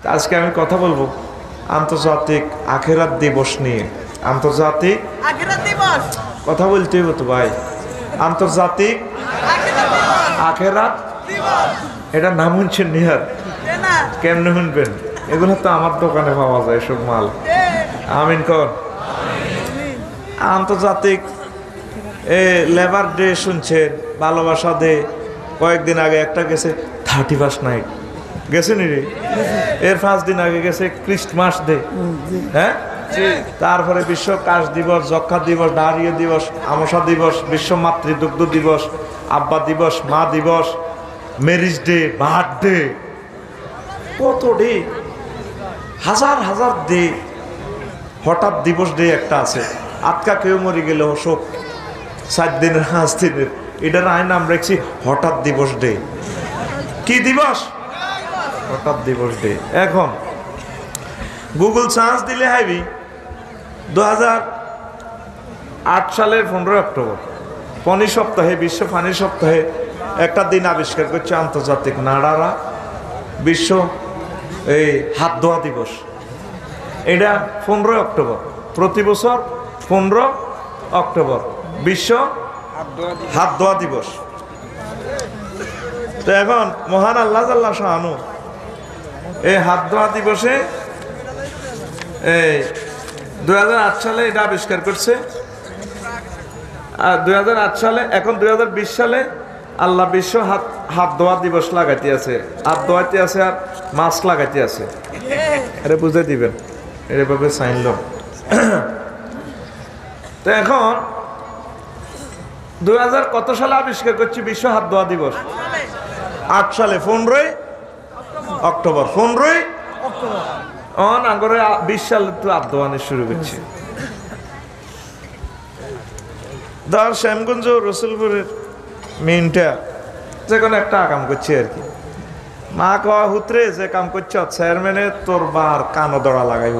আজকে আমি কথা বলবো আন্তর্জাতিক আখেরাত দিবস নিয়ে। আন্তর্জাতিক আখেরাত দিবস কথা বলতে হইব তো ভাই। আন্তর্জাতিক আখেরাত দিবস এটা নাম শুনছেন নিহার? না কেমনে শুনবেন? এগুলো তো আমার দোকানে পাওয়া যায় সব মাল। আমিন কর। আন্তর্জাতিক লেবার ডে শুনছেন, ভালোবাসা ডে। কয়েকদিন আগে একটা গেছে 31 নাইট, গেছে নি রে? এর 5 দিন আগে গেছে ক্রিসমাস ডে। হ্যাঁ, তারপরে বিশ্ব কাশ দিবস, যক্ষা দিবস, ডায়রিয়া দিবস, আমসা দিবস, বিশ্ব মাতৃদুগ্ধ দিবস, আব্বা দিবস, মা দিবস, ম্যারিজ ডে, বার্থডে, কত ডে, হাজার হাজার ডে। হঠাৎ দিবস ডে একটা আছে, আজকা কেউ মরে গেল শোক, 7 দিনের 5 দিনের, এটার নাম রাখছি হঠাৎ দিবস ডে। কি দিবস? হঠাৎ দিবস ডে। এখন গুগল সার্চ দিলে হাইবি 2008 সালের 15 অক্টোবর পানি সপ্তাহে, বিশ্ব পানি সপ্তাহে একটা দিন আবিষ্কার করছে আন্তর্জাতিক নাড়ারা বিশ্ব এই হাত ধোয়া দিবস। এটা 15 অক্টোবর, প্রতি বছর 15 অক্টোবর বিশ্ব হাত ধোয়া দিবস। তো এখন মহান আল্লাহ জাল্লা শাহানু এই হাত ধোয়া দিবসে এই 2008 সালে এটা আবিষ্কার করছে। আর 2008 সালে, এখন 2020 সালে আল্লাহ বিশ্ব হাত ধোয়া দিবস লাগাইতে আছে, হাত ধোয়াইতে আছে, আর মাস্ক লাগাইতে আছে। আরে বুঝে দিবেন এভাবে সাইনল। তো এখন 2000 কত সালে আবিষ্কার করছি বিশ্ব হাত ধোয়া দিবস? 8 সালে 15 অক্টোবর। 15 অক্টোবর আগরে 20 সালে তো হাত ধোয়ানো শুরু করছে। ধর শ্যামগঞ্জ রসুলপুরের মিনটা যেখানে একটা কাম করছে আর কি, মা কওয়া হুতরে যে কাম করছ চেয়ারম্যানে তোর বার কানো দড়া লাগাইব,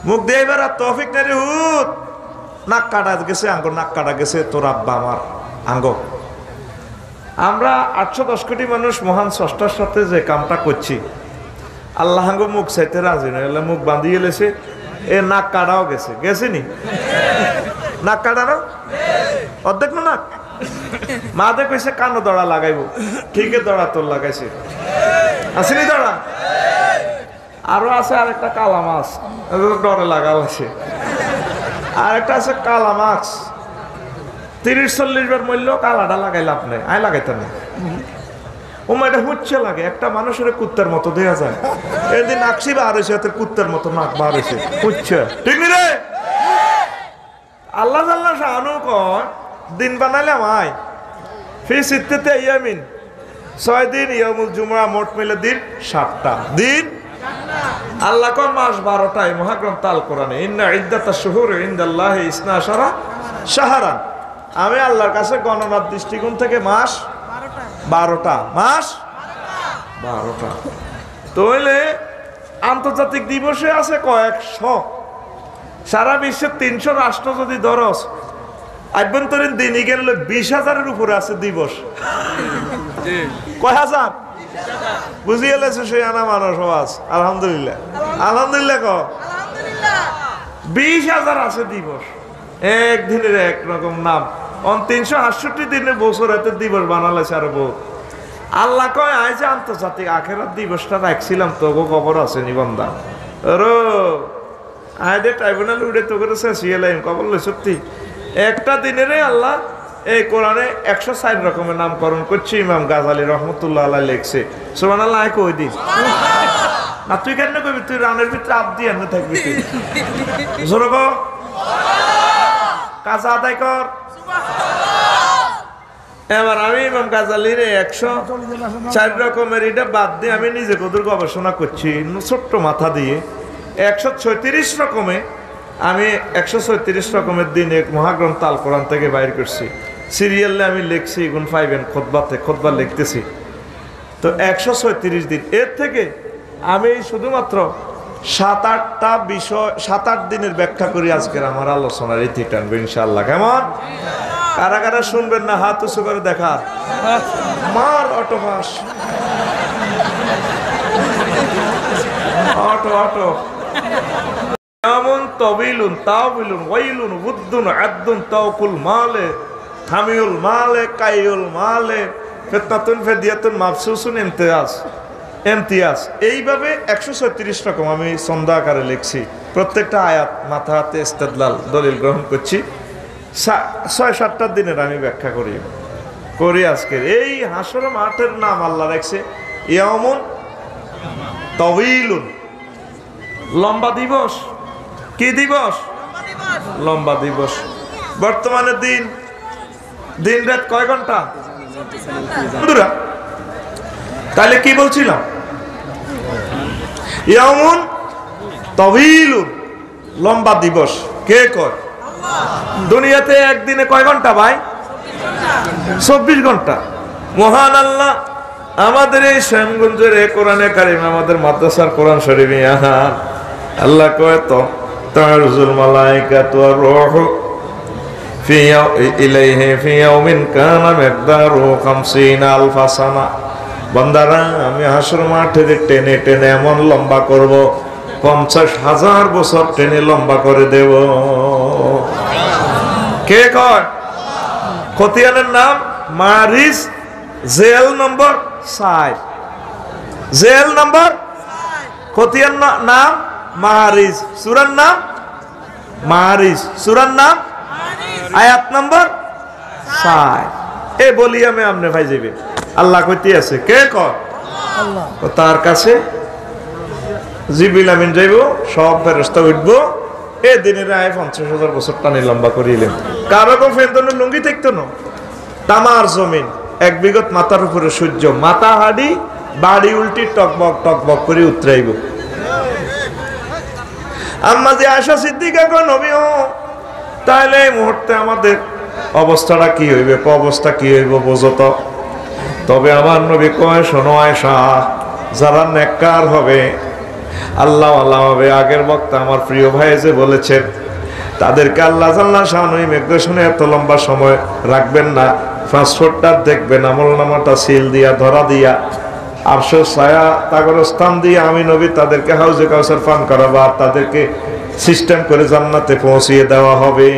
মুখ দিয়ে এবার আর তৌফিক নারী হুত নাক কাটা গেছে, আঙ্গ নাক কাটা গেছে তোর আব্বা আমার আঙ্গ। আমরা 810 কোটি মানুষ মহান স্রষ্টার সাথে যে কামটা করছি, আল্লাহ আঙ্গ মুখ চাইতে রাজি নয়, আল্লাহ মুখ বাঁধিয়ে লেছে, এ নাক কাটাও গেছে, গেছে নি? নাক কাটানো অর্ধেক না নাক। মা দে কইছে কানো দড়া লাগাইব, ঠিকই দড়া তোর লাগাইছে, আসেনি দড়া? আরো আছে আরেকটা কালা মাছ ডরে লাগাও আছে, আরেকটা আছে কালা মাছ 30-40 বার মূল্য কালাটা লাগাইলে আপনি আয় লাগাইতেন না। ওমা এটা হুচ্ছে লাগে, একটা মানুষের কুত্তার মতো দেয়া যায়। এদিন নাকশি বার হয়েছে, হাতের কুত্তার মতো নাক বার হয়েছে, হুচ্ছে, ঠিক নি রে? আল্লাহ জাল্লা শাহানু কয় দিন বানাইলাম আয় ফি সিত্তাতি আইয়ামিন, 6 দিন, ইয়ামুল জুমআ, মোট মিলে দিন 7টা দিন। আল্লাহ কয় মাস 12টায়, মহাগ্রন্থ আল কোরআনে ইন্না ইদ্দাতাশ শুহুরি ইনদাল্লাহি 12 শাহরান। আমি আল্লাহর কাছে গণনার দৃষ্টিকোণ থেকে মাস 12টা, মাস 12টা। তাহলে আন্তর্জাতিক দিবসে আছে কয়েকশো, সারা বিশ্বের 300 রাষ্ট্র যদি ধরস, আভ্যন্তরীণ দিনই গেলে 20,000-এর উপরে আছে দিবস। কয় হাজার? বুঝিয়ে লেছে সেই আনা মানুষ আজ। আলহামদুলিল্লাহ, আলহামদুলিল্লাহ ক 20,000 আছে দিবস, একদিনের একরকম নাম। 368 দিনের বছর এত দিবস বানালেছে আরো বহুত। আল্লাহ কয় আজ আন্তর্জাতিক আখেরাত দিবসটা রাখছিলাম, তোকে খবর আছে নিবন্ধা রো আয়দে ট্রাইব্যুনাল উঠে তো করে শেষিয়েলাম খবর লো। সত্যি একটা দিনেরে আল্লাহ এই কোরআনে 104 রকমের নামকরণ করছে। ইমাম গাজালি রহমতুল্লাহ আলাইহি লিখছে, সুবহানাল্লাহ। কই দিস না তুই কেন কইবি? তুই রানের ভিতরে আপ দিয়ে এনে থাকবি, তুই জোরে কর, কাজা আদায় কর। এবার আমি ইমাম গাজালির 104 রকমের এটা বাদ দিয়ে আমি নিজে কদর গবেষণা করছি ছোট্ট মাথা দিয়ে। 136 রকমে আমি 136 রকমের দিন এক মহাগ্রন্থ আল কোরআন থেকে বাইর করছি। সিরিয়ালে আমি লিখছি, গুণ পাইবেন খোদবাতে, খোদবা লিখতেছি। তো 136 দিন, এর থেকে আমি শুধুমাত্র 7-8টা বিষয়, 7-8 দিনের ব্যাখ্যা করি আজকের আমার আলোচনার ইতি টানবো ইনশাআল্লাহ। কেমন? কারা কারা শুনবেন না হাত উঁচু করে দেখা। মার অটো পাস, অটো অটো। এমন তবিলুন তাওবিলুন ওয়াইলুন উদ্দুন আদ্দুন তাওকুল মালে হামিউল মালে কাইউল মালে ফিতনাতুন ফিদিয়াতুন মাফসুসুন ইমতিয়াজ ইমতিয়াজ। এইভাবে 136 রকম আমি ছন্দ আকারে লিখছি। প্রত্যেকটা আয়াত মাথা হাতে ইস্তেদলাল দলিল গ্রহণ করছি। 6-7টা দিনের আমি ব্যাখ্যা করি আজকের এই হাসর মাঠের নাম আল্লাহ রাখছে ইয়াউমুন তাওয়িলুন, লম্বা দিবস। কি দিবস? লম্বা দিবস। বর্তমানে দিন রাত কয় ঘন্টা? তাহলে কি বলছিলাম? ইয়াউমুন তাওয়িলুন, লম্বা দিবস। কে কয়? দুনিয়াতে একদিনে কয় ঘন্টা ভাই? 24 ঘন্টা। মহান আল্লাহ আমাদের এই শ্যামগঞ্জের কোরআনে কারিম, আমাদের মাদ্রাসার কোরআন শরীফে আল্লাহ কয় তো তারজুল মালাইকাতু ওয়ার রূহু ফি ইলাইহি ফি ইয়াউমিন কানা মিকদারু 50000 সানা। বান্দারা, আমি হাসর মাঠে টেনে টেনে এমন লম্বা করব, 50,000 বছর টেনে লম্বা করে দেব। কে কয়? খতিয়ানের নাম মারিস, জেল নম্বর 4, জেল নম্বর। খতিয়ান নাম মারিস, সূরার নাম মারিস, সূরার নাম আয়াত নম্বর 4। এ বলি আমি আমনে ভাই যাবে আল্লাহ কইতে আছে। কে কয়? আল্লাহ। তার কাছে জিবরিল আমিন যাইব, সব ফেরেশতা উঠবো। এ দিনের আয় 50,000 বছর টানি লম্বা করিলেন। কারো কো ফেন্দন লুঙ্গি থাকতো না। তামার জমিন 1 বিঘত মাথার উপরে সূর্য, মাথা হাডি বাড়ি উল্টি টকবক টকবক করে উতরাইব। আম্মা যে আয়েশা সিদ্দিকা কো নবী ও, তাহলে এই মুহূর্তে আমাদের অবস্থাটা কি হইবে? অবস্থা কি হইব বোঝো তো। তবে আমার নবী কয়, শোনো আয়েশা, যারা নেককার হবে, আল্লাহ আল্লাহ হবে, আগের বক্তা আমার প্রিয় ভাই যে বলেছেন, তাদেরকে আল্লাহ জাল্লা শানু ইমিগ্রেশনে এত লম্বা সময় রাখবেন না। পাসপোর্টটা দেখবেন, আমলনামাটা সিল দিয়া ধরা দিয়া আরশের ছায়া তাগর স্থান দিয়ে আমি নবী তাদেরকে হাউজে কাউসার পান করাবো, আর তাদেরকে সিস্টেম করে জান্নাতে পৌঁছিয়ে দেওয়া হবে।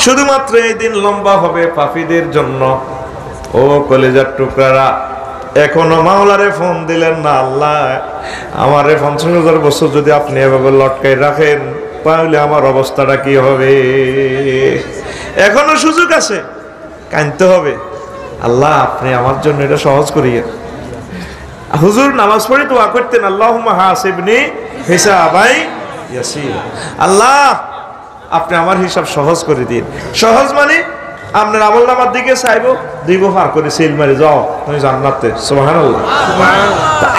শুধুমাত্র এই দিন লম্বা হবে পাপীদের জন্য। ও কলেজার টুকরারা, এখনো মাওলারে ফোন দিলেন না, আল্লাহ আমারে 50,000 বছর যদি আপনি এভাবে লটকাই রাখেন, তাহলে আমার অবস্থাটা কি হবে? এখনো সুযোগ আছে, কাঁদতে হবে। আল্লাহ আপনি আমার জন্য এটা সহজ করিয়ে। হুজুর নামাজ পড়ে দোয়া করতেন, আল্লাহুম্মা হাসিবনি হিসাবাই ইয়াসির। আল্লাহ আপনি আমার হিসাব সহজ করে দিন। সহজ মানে আপনার আমলনামার দিকে চাইবো, দিব পার করে সিল মারি যাও তুমি জান্নাতে। সুবহানাল্লাহ।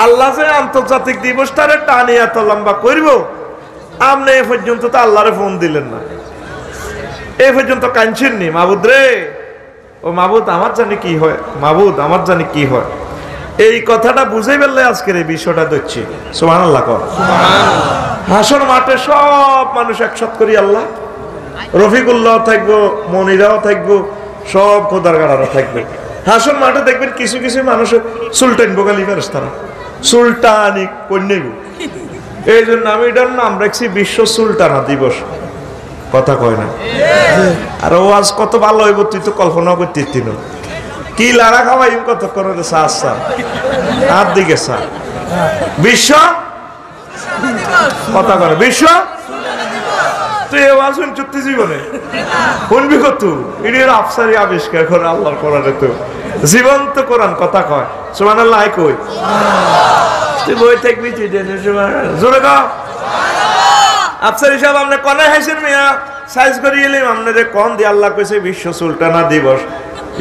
আল্লাহ যে আন্তর্জাতিক দিবসটারে টানি এত লম্বা করব, আপনি এ পর্যন্ত তো আল্লাহরে ফোন দিলেন না, এ পর্যন্ত কাঁদছেন নি, মাবুদ রে, ও মাবুদ আমার জানি কি হয়, মাবুদ আমার জানি কি হয়। এই কথাটা বুঝে ফেললে আজকের এই বিষয়টা দেখছি। সুবহানাল্লাহ। হাসর মাঠে সব মানুষ একসাথ করি, আল্লাহ রফিকুল্লাহ থাকবো, মনিরাও থাকবো, সব খোদার গাড়ারা থাকবে। হাসর মাঠে দেখবেন কিছু কিছু মানুষের সুলতান বোগালি ফেরেশতারা সুলতানি কন্যা। এই জন্য আমি এটার নাম রাখছি বিশ্ব সুলতানা দিবস। কথা কয় না? আর ও আজ কত ভালো হইব তুই তো কল্পনা করতে তিন কি লাড়া খাওয়াই কত করে হাত দিকে সা বিশ্ব কথা করে বিশ্ব। তুই এবার শুন চুক্তি জীবনে শুনবি কত এর আফসারি আবিষ্কার করে আল্লাহর কোরআনে, তো জীবন্ত কোরআন কথা কয়। সুবহানাল্লাহ কই তুই বই থাকবি, তুই জোরে কর আফসার হিসাব। আপনি কনে হাসেন মিয়া সাইজ করে এলাম আপনাদের কন দিয়ে আল্লাহ কইছে বিশ্ব সুলতানা দিবস।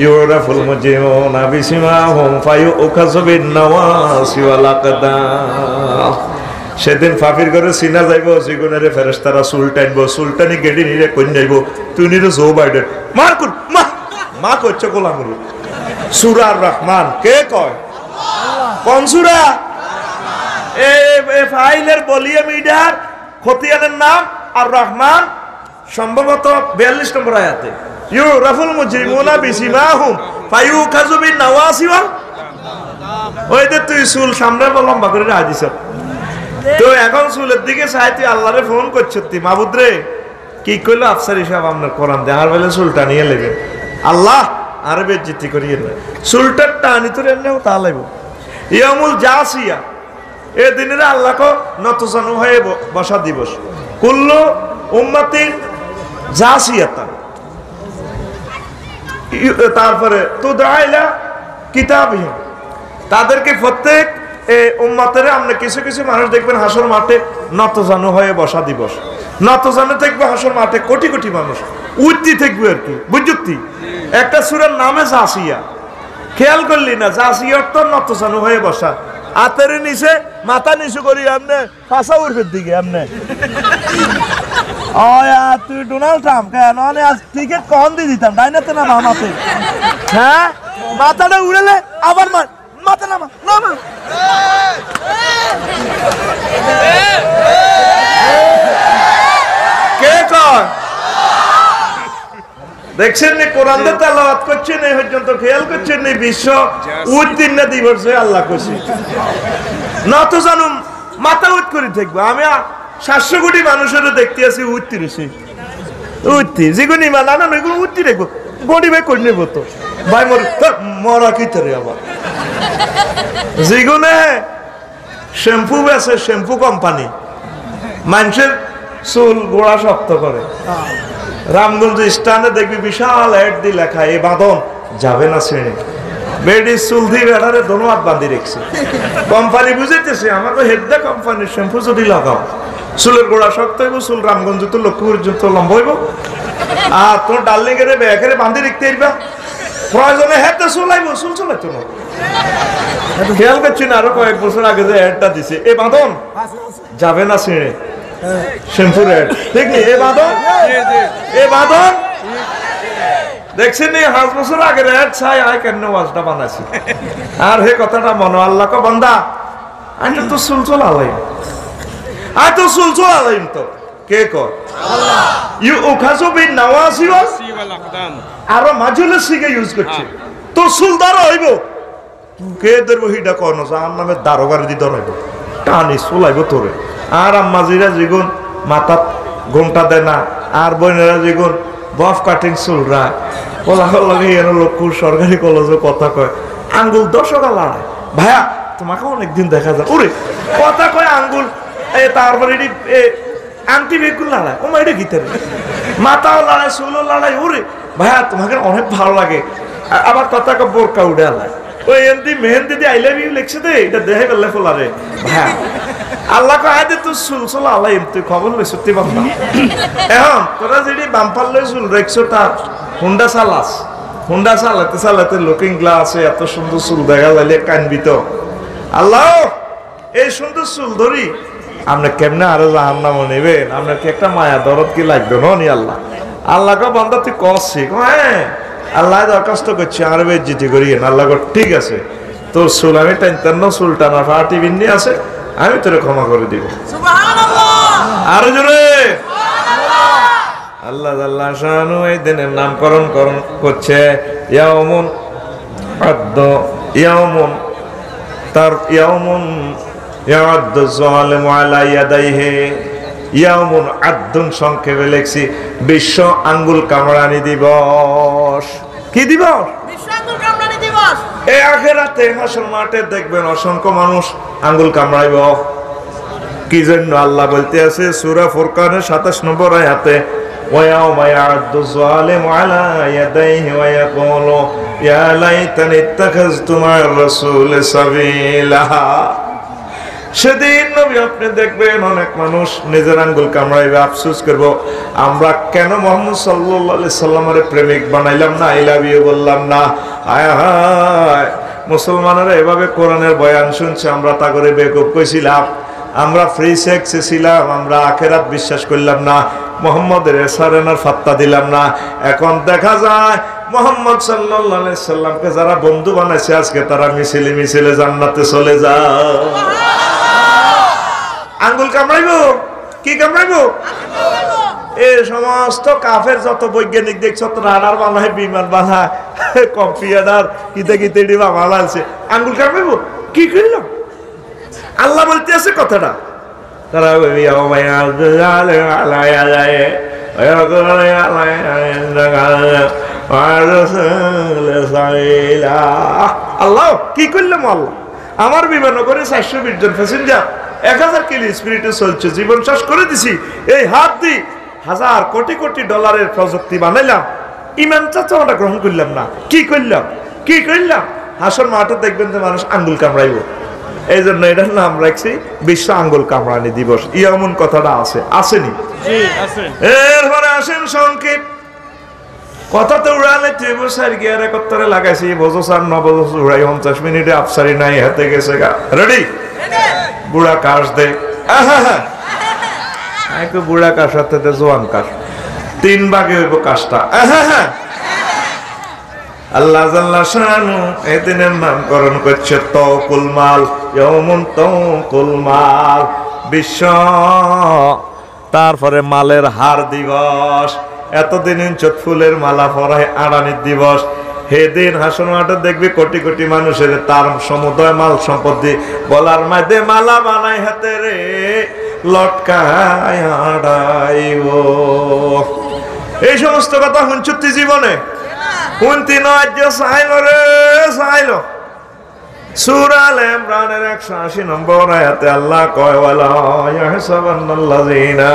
ইউরাফুল মুজরিমুনা বিসিমাহুম ফায়ুখাযু বিন-নাওয়াসি ওয়াল আকদাম। সেদিন ফাফির ঘরে সিনা যাইব, জীবনের ফেরেশতারা সুলতানবো, সুলতানি গেডি নিরে কই যাইব, তুই নিরে জো বাইডেন মার কোন মা মা কইছে গোলামুল। সূরা আর রহমান কে কয়? আল্লাহ। কোন সূরা? এ ফাইলের বলিয়ে মিডার খতিয়ানের নাম আর রহমান, সম্ভবত 42 নম্বর আয়াতে। ইউরাফুল মুজরিমুনা বিসিমাহুম ফায়ুখাযু বিন নাওয়াসি ওয়াল ওই যে তুই চুল সামনে লম্বা করে রাখিস তো এখন চুলের দিকে চাই তুই আল্লাহরে ফোন করছিস তুই মাহবুদ রে কি কইলো আফসার হিসাব আপনার কোরআন দে আর বলে চুলটা নিয়ে লেগে আল্লাহ আর বেজ্জতি করিয়ে না চুলটা টানি তোর এমনিও তা লাগবো ইয়ামুল জাসিয়া এই দিনের আল্লাহকে নতজানু হয়ে বসা দিবস কুল্লু উম্মতিন জাসিয়াতা তারপরে তুদাইলা কিতাবহীন তাদেরকে প্রত্যেক উম্মতের আমরা কিছু কিছু মানুষ দেখবেন হাসর মাঠে নতজানু হয়ে বসা দিবস নতজানু থাকবে হাসর মাঠে কোটি কোটি মানুষ উঠতি থাকবে আর কি বুঝতি একটা সূরার নামে জাসিয়া খেয়াল করলি না জাসিয়া তো নতজানু হয়ে বসা হাতের নিচে মাথা নিচু করি আমনে পাশা উঠবের দিকে আমনে তুই ডোনাল্ড ট্রাম্প কেন আজ টিকিট কখন দিয়ে দিতাম ডাইনাতে না মামাতে হ্যাঁ মাথাটা উড়েলে আবার মাথা নামা নামা কে কয় দেখছেন নি কোরআন দিয়ে তেলাওয়াত করছেন এই পর্যন্ত খেয়াল করছেন নি বিশ্ব উদ্দিন দিবসে আল্লাহ খুশি নত জানুম মাথা উঠ করে থাকবো আমি 700 কোটি মানুষের দেখতে আছি উঠতে রয়েছে উঠতে যেগুলো ইমান আনা এগুলো উঠতে দেখবো বডি ভাই করে নেবো তো ভাই মরা কি তরে আবার যেগুলো শ্যাম্পু আছে শ্যাম্পু কোম্পানি মানুষের চুল গোড়া শক্ত করে রামগঞ্জ স্ট্যান্ডে দেখবি বিশাল অ্যাড দিয়ে লেখা এই বাঁধন যাবে না শ্রেণী বেডির চুল দিয়ে বেড়ারে দোনো হাত বাঁধি রেখেছে কোম্পানি বুঝাইতেছে আমাকে হেডদা কোম্পানির শ্যাম্পু যদি লাগাও চুলের গোড়া শক্ত হইব চুল রামগঞ্জ তো লক্ষ্য পর্যন্ত লম্বা হইব আর তোর ডার্লিং এর ব্যাগেরে বাঁধি রেখতে পারবা প্রয়োজনে হেডটা চুল আইব চুল চলাইতো না খেয়াল করছি না আরো কয়েক বছর আগে যে অ্যাডটা দিছে এই বাঁধন যাবে না শ্রেণী শ্যাম্পুর অ্যাড ঠিক নেই এ বাঁধন দেখছেন 5 বছর আগের অ্যাড চাই আয় কেন ওয়াজটা বানাইছি আর হে কথাটা মনো আল্লাহ কো বান্দা আমি তো চুল আলাইম আয় তো চুল আলাইম তো কে কর আল্লাহ ইউ উখাজু বিন নাওয়াসি ওয়াল আকদাম আরো মাজুলে সিগে ইউজ করছে তো চুল দাঁড়া হইব কে ধরবো হিডা কোন জাহান নামে দারোগার দি ধরাইব টানি চুলাইব তোরে আর আম্মাজিরা যেগুন মাথা ঘুমটা দেয় না আর বোনেরা যেগুন বফ কাটিং চুলরা লাগে এর লোক সরকারি কলেজে কথা কয় আঙ্গুল 10 টাকা লড়াই ভাইয়া তোমাকে অনেকদিন দেখা যায় ওরে কথা কয় আঙ্গুল তারপরে আংটি বেগুন লড়াই ও মাইটা গীতারে মাথাও লড়াই চুলও লড়াই ওরে ভাইয়া তোমাকে অনেক ভালো লাগে আবার কথা কয় বোরকা উড়ে আলায় ওই এমনি মেহেন্দি দিয়ে আই লাভ ইউ লিখছে দে এটা দেখে গেলে ফোলারে ভাইয়া আল্লাহ কয় আয় দে তুই চুল আল্লাহ তুই খবর লই সত্যি বাম্পা এখন তোরা যদি বাম্পার লই চুল রেখছো তার হুন্ডা চালাতে চালাতে লুকিং গ্লাসে এত সুন্দর চুল দেখা যাইলে কানবি তো আল্লাহ এই সুন্দর চুল ধরি আপনি কেমনে আরো জাহান্নামে নেবেন আপনার কি একটা মায়া দরদ কি লাগবে নি আল্লাহ আল্লাহ কয় বান্দা তুই কষছি হ্যাঁ আল্লাহ দরখাস্ত করছি আর বেজ্জিতি করি আল্লাহ ঠিক আছে তোর চুল আমি টানতাম না চুল টানা ফাটি বিন্নি আছে আমি তোরে ক্ষমা করে দিব আরো জোরে আল্লাহ আল্লাহ শানু এই দিনের নামকরণ করছে ইয়াউমুন আদ্দ ইয়াউমুন তার ইয়াউমুন ইয়াদ্দু যালিমু আলা ইয়াদাইহি ইয়াউমুন আদ্দুন সংক্ষেপে লিখছি বিশ্ব আঙ্গুল কামড়ানি দিবস কি দিবস বিশ্ব আঙ্গুল কামড়ানি দিবস এই আখিরাতে হাসর মাঠে দেখবেন অসংখ্য মানুষ আঙ্গুল কামড়াইব কি জন্য আল্লাহ বলতে আছে সূরা ফুরকানের 27 নম্বর আয়াতে ওয়ায়াউমা ইয়াদ্দু যালিমু আলা ইয়াদাইহি ওয়া ইয়াকুলু ইয়া লাইতানি ইত্তাখাযতু মা'আর রাসূলি সাবিলা সেদিন নবী আপনি দেখবেন অনেক মানুষ নিজের আঙ্গুল কামড়াইবে আফসোস করব আমরা কেন মুহাম্মদ সাল্লাল্লাহু আলাইহি সাল্লামের প্রেমিক বানাইলাম না আই লাভ ইউ বললাম না হায় হায় মুসলমানেরা এভাবে কোরআনের বয়ান শুনছে আমরা তা করে বেকুব কইছিলাম আমরা ফ্রি সেক্স ছিলাম আমরা আখিরাত বিশ্বাস করলাম না মুহাম্মদের এসারেনার ফাত্তা দিলাম না এখন দেখা যায় মুহাম্মদ সাল্লাল্লাহু আলাইহি সাল্লামকে যারা বন্ধু বানাইছে আজকে তারা মিছিলে মিছিলে জান্নাতে চলে যায় আঙ্গুল কামড়াইবো কি কামড়াইবো এই সমস্ত কাফের যত বৈজ্ঞানিক দেখছো, রাডার বানায়, বিমান বানায়, কম্পিউটার কিতে কিতে ডিবা বানাচ্ছে, আঙ্গুল কাটবেব কি করলাম? আল্লাহ বলতে আছে কথাটা, তারা আল্লাহ কি করলাম? আল্লাহ আমার বিমান করে 420 জন প্যাসেঞ্জার 1000 কিলো স্পিরিটে চলছে, জীবন শেষ করে দিছি। এই হাত দি হাজার কোটি কোটি ডলারের প্রযুক্তি বানাইলাম, ইমান চাচা গ্রহণ করলাম না। কি করলাম? কি করলাম? হাসর মাঠে দেখবেন যে মানুষ আঙ্গুল কামড়াইব। এই জন্য এটার নাম রাখছি বিশ্ব আঙ্গুল কামড়ানি দিবস। এমন কথাটা আছে, আসেনি? এরপরে আসেন সংক্ষেপ কথা তো উড়ালে ত্রিবসার গিয়ার একত্তরে লাগাইছি, বোঝো স্যার 9 বছর উড়াই 50 মিনিটে আফসারি নাই হাতে গেছে গা। রেডি? বুড়া কাশ দে, একটু বুড়া কাশ হাতে জোয়ান কাশ, 3 ভাগে হইব কাশটা। আল্লাহ জাল্লা শানু এই দিনের নামকরণ করছে তওকুল মাল, ইয়াউমুন তওকুল মাল, বিশ্ব তারপরে মালের হার দিবস। এতদিন ইঞ্চত ফুলের মালা পরায় আড়ানির দিবস। সেদিন হাসন মাঠে দেখবি কোটি কোটি মানুষের তার সমুদয় মাল সম্পত্তি বলার মাঝে মালা বানাই হাতে রে লটকায় আড়াইব। এই সমস্ত কথা শুনছুতি জীবনে? শুনতি নয় যে চাইল রে চাইল। সূরা আল ইমরানের 180 নম্বর আয়াতে আল্লাহ কয় ওয়ালা ইয়াহসাবান্নাল্লাযিনা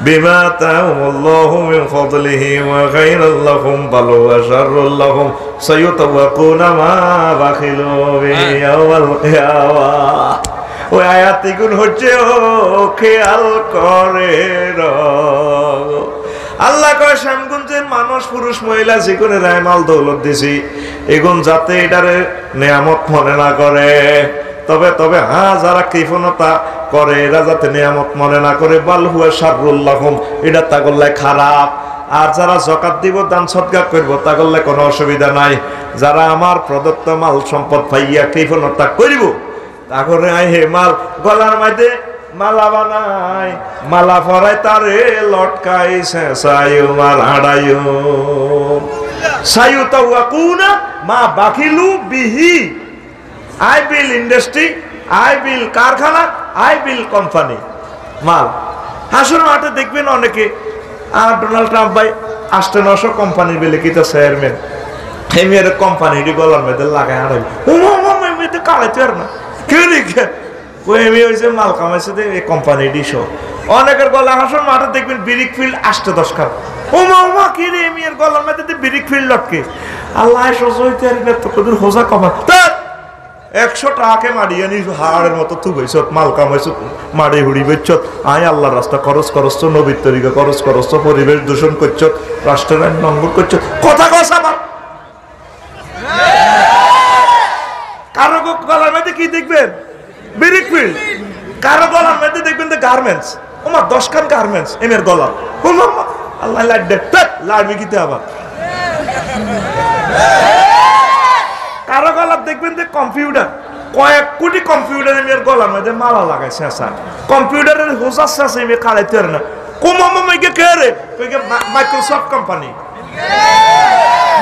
বিমা আতাহুমুল্লাহু মিন ফাদলিহি ওয়া খায়রাল লাহুম বাল ওয়া শাররুল লাহুম সায়ুতাওয়াকুনা মা বাখিলু বিহি ইয়াওমাল কিয়ামাহ। ওই আয়াতগুলো হচ্ছে ও খেয়াল করে আল্লাহ কয় শ্যামগঞ্জের মানুষ পুরুষ মহিলা যেগুলো রায় মাল দৌলত দিছি এগুন যাতে এটারে নিয়ামত মনে না করে, তবে তবে যারা কৃপণতা করে এরা যাতে নিয়ামত মনে না করে, বাল হুয়া শাররুল লাহুম, এটা তাগল্লায় খারাপ। আর যারা যাকাত দিব দান সদকা করব তাগল্লায় কোনো অসুবিধা নাই। যারা আমার প্রদত্ত মাল সম্পদ পাইয়া কৃপণতা করিব তাহলে হে মাল গলার মধ্যে মালা বানাই, মালা পরাই তারে লটকাই সাইও মাল হাড়াইও সাইও তাওয়াকুনা মা বাখিলু বিহি। আই বিল ইন্ডাস্ট্রি, আই বিল কারখানা, আই বিল কোম্পানি মাল। হাসুর মাঠে দেখবেন অনেকে আর ডোনাল্ড ট্রাম্প ভাই 800-900 কোম্পানির বেলে কিতা চেয়ারম্যান এই মেয়ের কোম্পানিটি গলার মধ্যে লাগাই হারাই মেয়েতে কাড়াইতে আর না কেউ রেখে ওই মেয়ে হয়েছে মাল কামাইছে এই কোম্পানিটি সব। অনেকের গলা হাসুর মাঠে দেখবেন বিরিক ফিল্ড 8-10 খান। ওমা কি রে মেয়ের গলার মধ্যে বিরিক ফিল্ড লটকে আল্লাহ সহ্য হইতে আর না তো কদুর হোজা কমা 100 টাকাকে মারিয়ে নি হাড়ের মতো থুবাইছ মাল কামাইছ মারি হুড়ি বেচছ। আয় আল্লাহর রাস্তা খরচ করছ, নবীর তরিকা খরচ করছ, পরিবেশ দূষণ করছ, রাষ্ট্রের আইন লঙ্ঘন করছ। কথা কস আমার কারো গলার মধ্যে কি দেখবেন? বিরিক ফিল্ড। কারো গলার মধ্যে দেখবেন গার্মেন্টস। ওমা 10 খান গার্মেন্টস এমের গলা। আল্লাহ লাইট দে লাড়বি কিতে আবার। কারো গলার দেখবেন যে কম্পিউটার, কয়েক কোটি কম্পিউটার এর গলার মধ্যে মালা লাগাইছে। কম্পিউটারের হোসাচ্ছে আছে এমনি খাড়াইতে পারে না। কোমামাইকে কে রে? Microsoft company,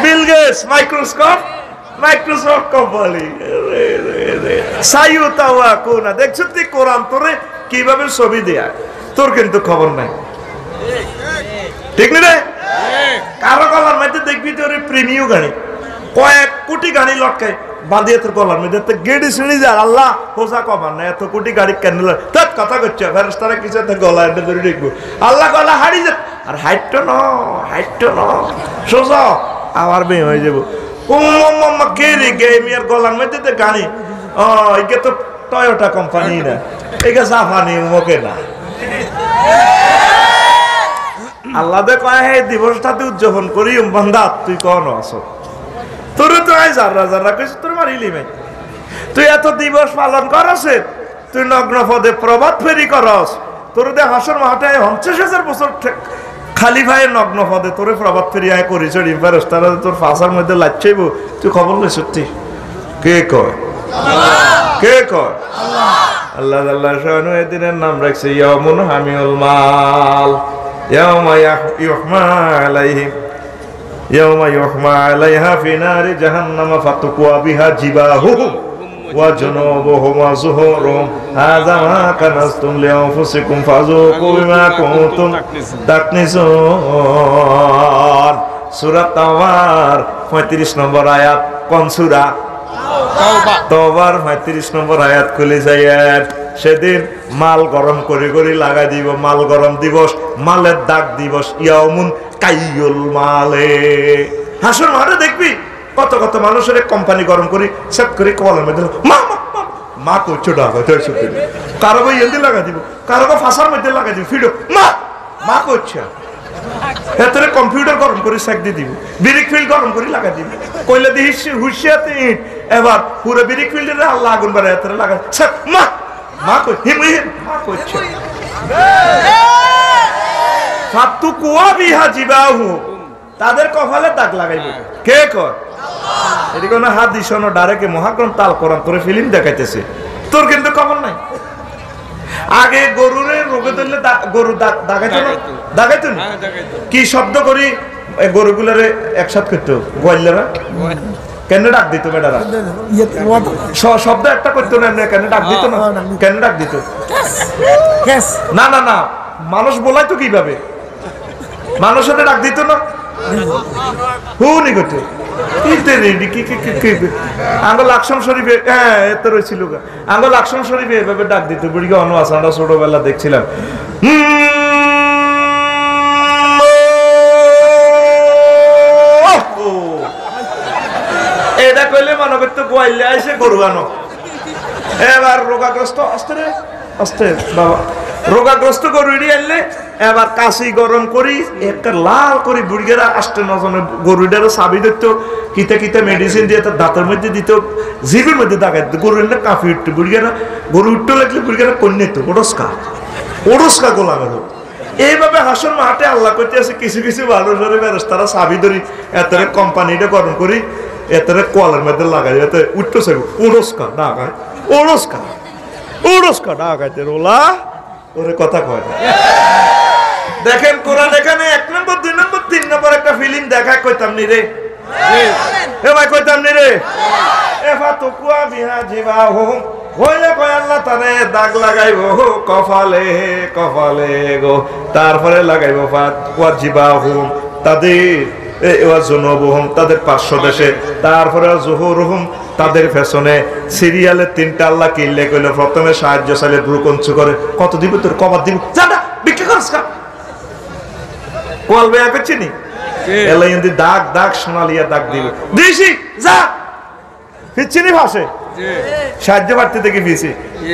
Bill Gates Microsoft company. সাইয়ুতাওয়াকুনা দেখছ তুই কোরআন তোরে কিভাবে ছবি দেয়া, তোর কিন্তু খবর নাই, ঠিক না রে? কারো গলার মধ্যে দেখবি তোর প্রিমিয়াম গাড়ি, কয়েক কোটি গাড়ি লটকায় বাঁধিয়ে তোর গলার মধ্যে গেড়ি শুনি যার আল্লাহ হোসা কবার না এত কোটি গাড়ি কেন কথা করছে ফেরেশতারা কিছু গলা এটা ধরে দেখবো আল্লাহ গলা হারিয়ে যাবে। আর হাইট ন সোজা আবার বেয়ে হয়ে যাবো। কে রে গে মেয়ের গলার মধ্যে তো গাড়ি একে তো টয়োটা কোম্পানি না, একে জাপানি মুখে না। আল্লাহ দে কয় হে দিবসটাতে উদযাপন করি বান্দা তুই কন আছো তোরে তো আই যারা যারা কইছ তোর মারিলি ভাই। তুই এত দিবস পালন করছ, তুই নগ্ন পদে প্রভাত ফেরি করস, তোর দে হাসর মাঠে 50,000 বছর খালি ভাই নগ্ন পদে তোরে প্রভাত ফেরি আয় করিস ফেরেশতারা তোর ফাঁসার মধ্যে লাচ্ছাইব। তুই খবর লই সত্যি কে কয়? কে কয়? আল্লাহ আল্লাহ শানু এদিনের নাম রাখছে ইয়াউমুন হামিউল মাল। ইয়াউমা ইউহমা আলাইহিম ইয়াউমা ইউহমা আলাইহা ফি নারি জাহান্নাম ফাতুকুয়া বিহা জিবাহুহুম ওয়া জুনুবুহুম ওয়া যুহুরুহুম হাযা মা কানাসতুম লিআনফুসিকুম ফাযুকু বিমা কুনতুম তাকনিসুন। সূরা তাওবার 35 নম্বর আয়াত। কোন সূরা? তাওবার 35 নম্বর আয়াত খুলে যায়। সেদিন মাল গরম করে করে লাগাই দিব, মাল গরম দিবস, মালের দাগ দিবস, ইয়াউমুন কাইয়ুল মালে। হাসর মাঠে দেখবি কত কত মানুষের কোম্পানি গরম করি সেট করে কলের মধ্যে মা মা মা করছো ডাকা কারো ইয়েতে লাগাই দিব, কারো ফাঁসার মধ্যে লাগাই দিব, ফিডো মা মা করছে। এতরে কম্পিউটার গরম করে সেক দিয়ে দিব, ব্রিক ফিল্ড গরম করে লাগাই দিব, কইলে দিয়ে হুশিয়াতে ইট এবার পুরো ব্রিক ফিল্ডে আল্লাহ আগুন বাড়ায় এতরে লাগাই মা মা কই হিম মা করছে। ফাতু কুয়া বিহা জিবাহু, তাদের কপালে দাগ লাগাইব কে কর? এটি কোনো হাদিস না, ডাইরেক্ট মহাগ্রন্থ তাল কোরআন করে ফিল্ম দেখাইতেছে। তোর কিন্তু খবর নাই। আগে গরুরে রোগে ধরলে গরু দাগাইতো না, দাগাইতো না কি শব্দ করি গরুগুলারে একসাথে করতো গোয়াল্লারা, কেন ডাক দিত বেটারা? শব্দ একটা করতো না, কেন ডাক দিত না? কেন ডাক দিত? না না না, মানুষ বলাইতো কিভাবে? মানুষের ডাক দিত না, হুনি করতো। আঙ্গল আকসম শরীফে হ্যাঁ এত রয়েছিল, আঙ্গল আকসম শরীফে এভাবে ডাক দিত। বুড়িকে অন্য আছে, আমরা ছোটবেলা দেখছিলাম। এটা কইলে মনে করতো গোয়াইলে আইসে গরু আনো। এবার রোগাগ্রস্ত আস্তে রে আস্তে বাবা, রোগাগ্রস্ত গরু আনলে এবার কাশি গরম করি একটা লাল করি বুড়িগেরা আসতে নজনে গরুটারও চাবি দিত, কিতে কিতে মেডিসিন দিয়ে তার দাঁতের মধ্যে দিত, জিভের মধ্যে দাগাই দিত। গরু এনে কাঁপি উঠতো বুড়িগেরা, গরু উঠতে লাগলে বুড়িগেরা কন্যা তো ওরস্কা ওরস্কা গোলাম হলো। এইভাবে হাসন মাঠে আল্লাহ করতে আছে কিছু কিছু মানুষের বেরোস তারা চাবি ধরি এতরে কোম্পানিটা গরম করি এতরে কলের মধ্যে লাগাই এতে উঠতে চাইব ওরস্কা ডাকায় ওরস্কা ওরস্কা ডাকাইতে রোলা ওরে কথা কয় না। দেখেন কোরআন এখানে 1 নম্বর 2 নম্বর 3 নম্বর একটা ফিল্ম দেখা কইতাম নি রে, এ ভাই কইতাম নি রে। এফা তো কুয়া বিহা জিবাহু হইলে কয় আল্লাহ তারে দাগ লাগাইব কপালে কপালে গো, তারপরে লাগাইব ফাত কুয়া জিবাহু তাদের তাদের পার্শ্ব দেশে, তারপরে জুহুরুহুম তাদের ফ্যাশনে। সিরিয়ালে 3টা আল্লাহ কিনলে কইলে প্রথমে সাহায্য চাইলে ব্রুকঞ্চু করে কত দিব তোর কবার দিব জানা বিক্রি করছ কা কল বেয়া করছি নি এলাই এন্দি দাগ দাগ সোনালিয়া দাগ দিব দিছি যা ফিচ্ছিনি ভাষে সাহায্য বাড়তে থেকে দিছি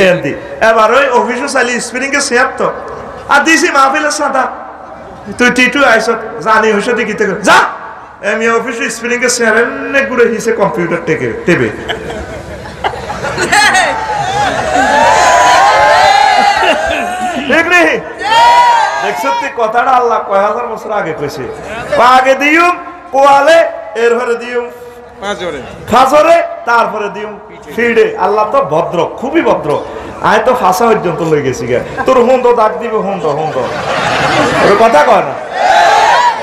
এন্দি। এবার ওই অফিসে চাইলে স্প্রিং এ শেয়ার তো আর দিছি মাহফিলের সাদা তুই টিটু আইস জানি হইছে দেখি থেকে যা আমি অফিসে স্প্রিং এ শেয়ার এনে ঘুরে হিসে কম্পিউটার টেকে টেবে ঠিক নেই। দেখছতি কথাটা আল্লাহ কয় হাজার বছর আগে কইছে, আগে দিউম কোয়ালে এরপরে দিউম ফাজরে তারপরে দিউম ফিডে। আল্লাহ তো ভদ্র, খুবই ভদ্র। আয় তো ফাঁসা পর্যন্ত লই গেছি গে, তোর হুন্দ ডাক দিব হুন্দ হুন্দ ওর কথা কয় না।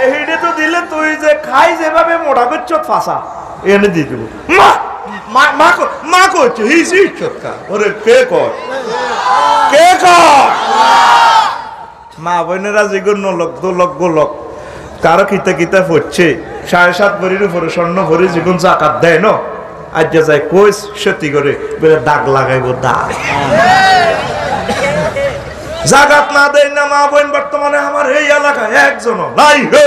এইডে তো দিলে তুই যে খাই যেভাবে মোটা করছ ফাঁসা এনে দিয়ে দিব মা মা মা মা করছে হিসি ইচ্ছকা ওরে কে কয় কে কয়? মা বোনেরা যেগুলো লোক দোলক গোলক কারো কিতা কিতা পড়ছে 7.5 ভরির উপরে স্বর্ণ ভরি যেগুন জাকাত দেয় না আজ যায় কইস সত্যি করে বলে দাগ লাগাইব দাগ। জাকাত না দেয় না মা বোন বর্তমানে আমার এই এলাকায় একজনও নাই রে,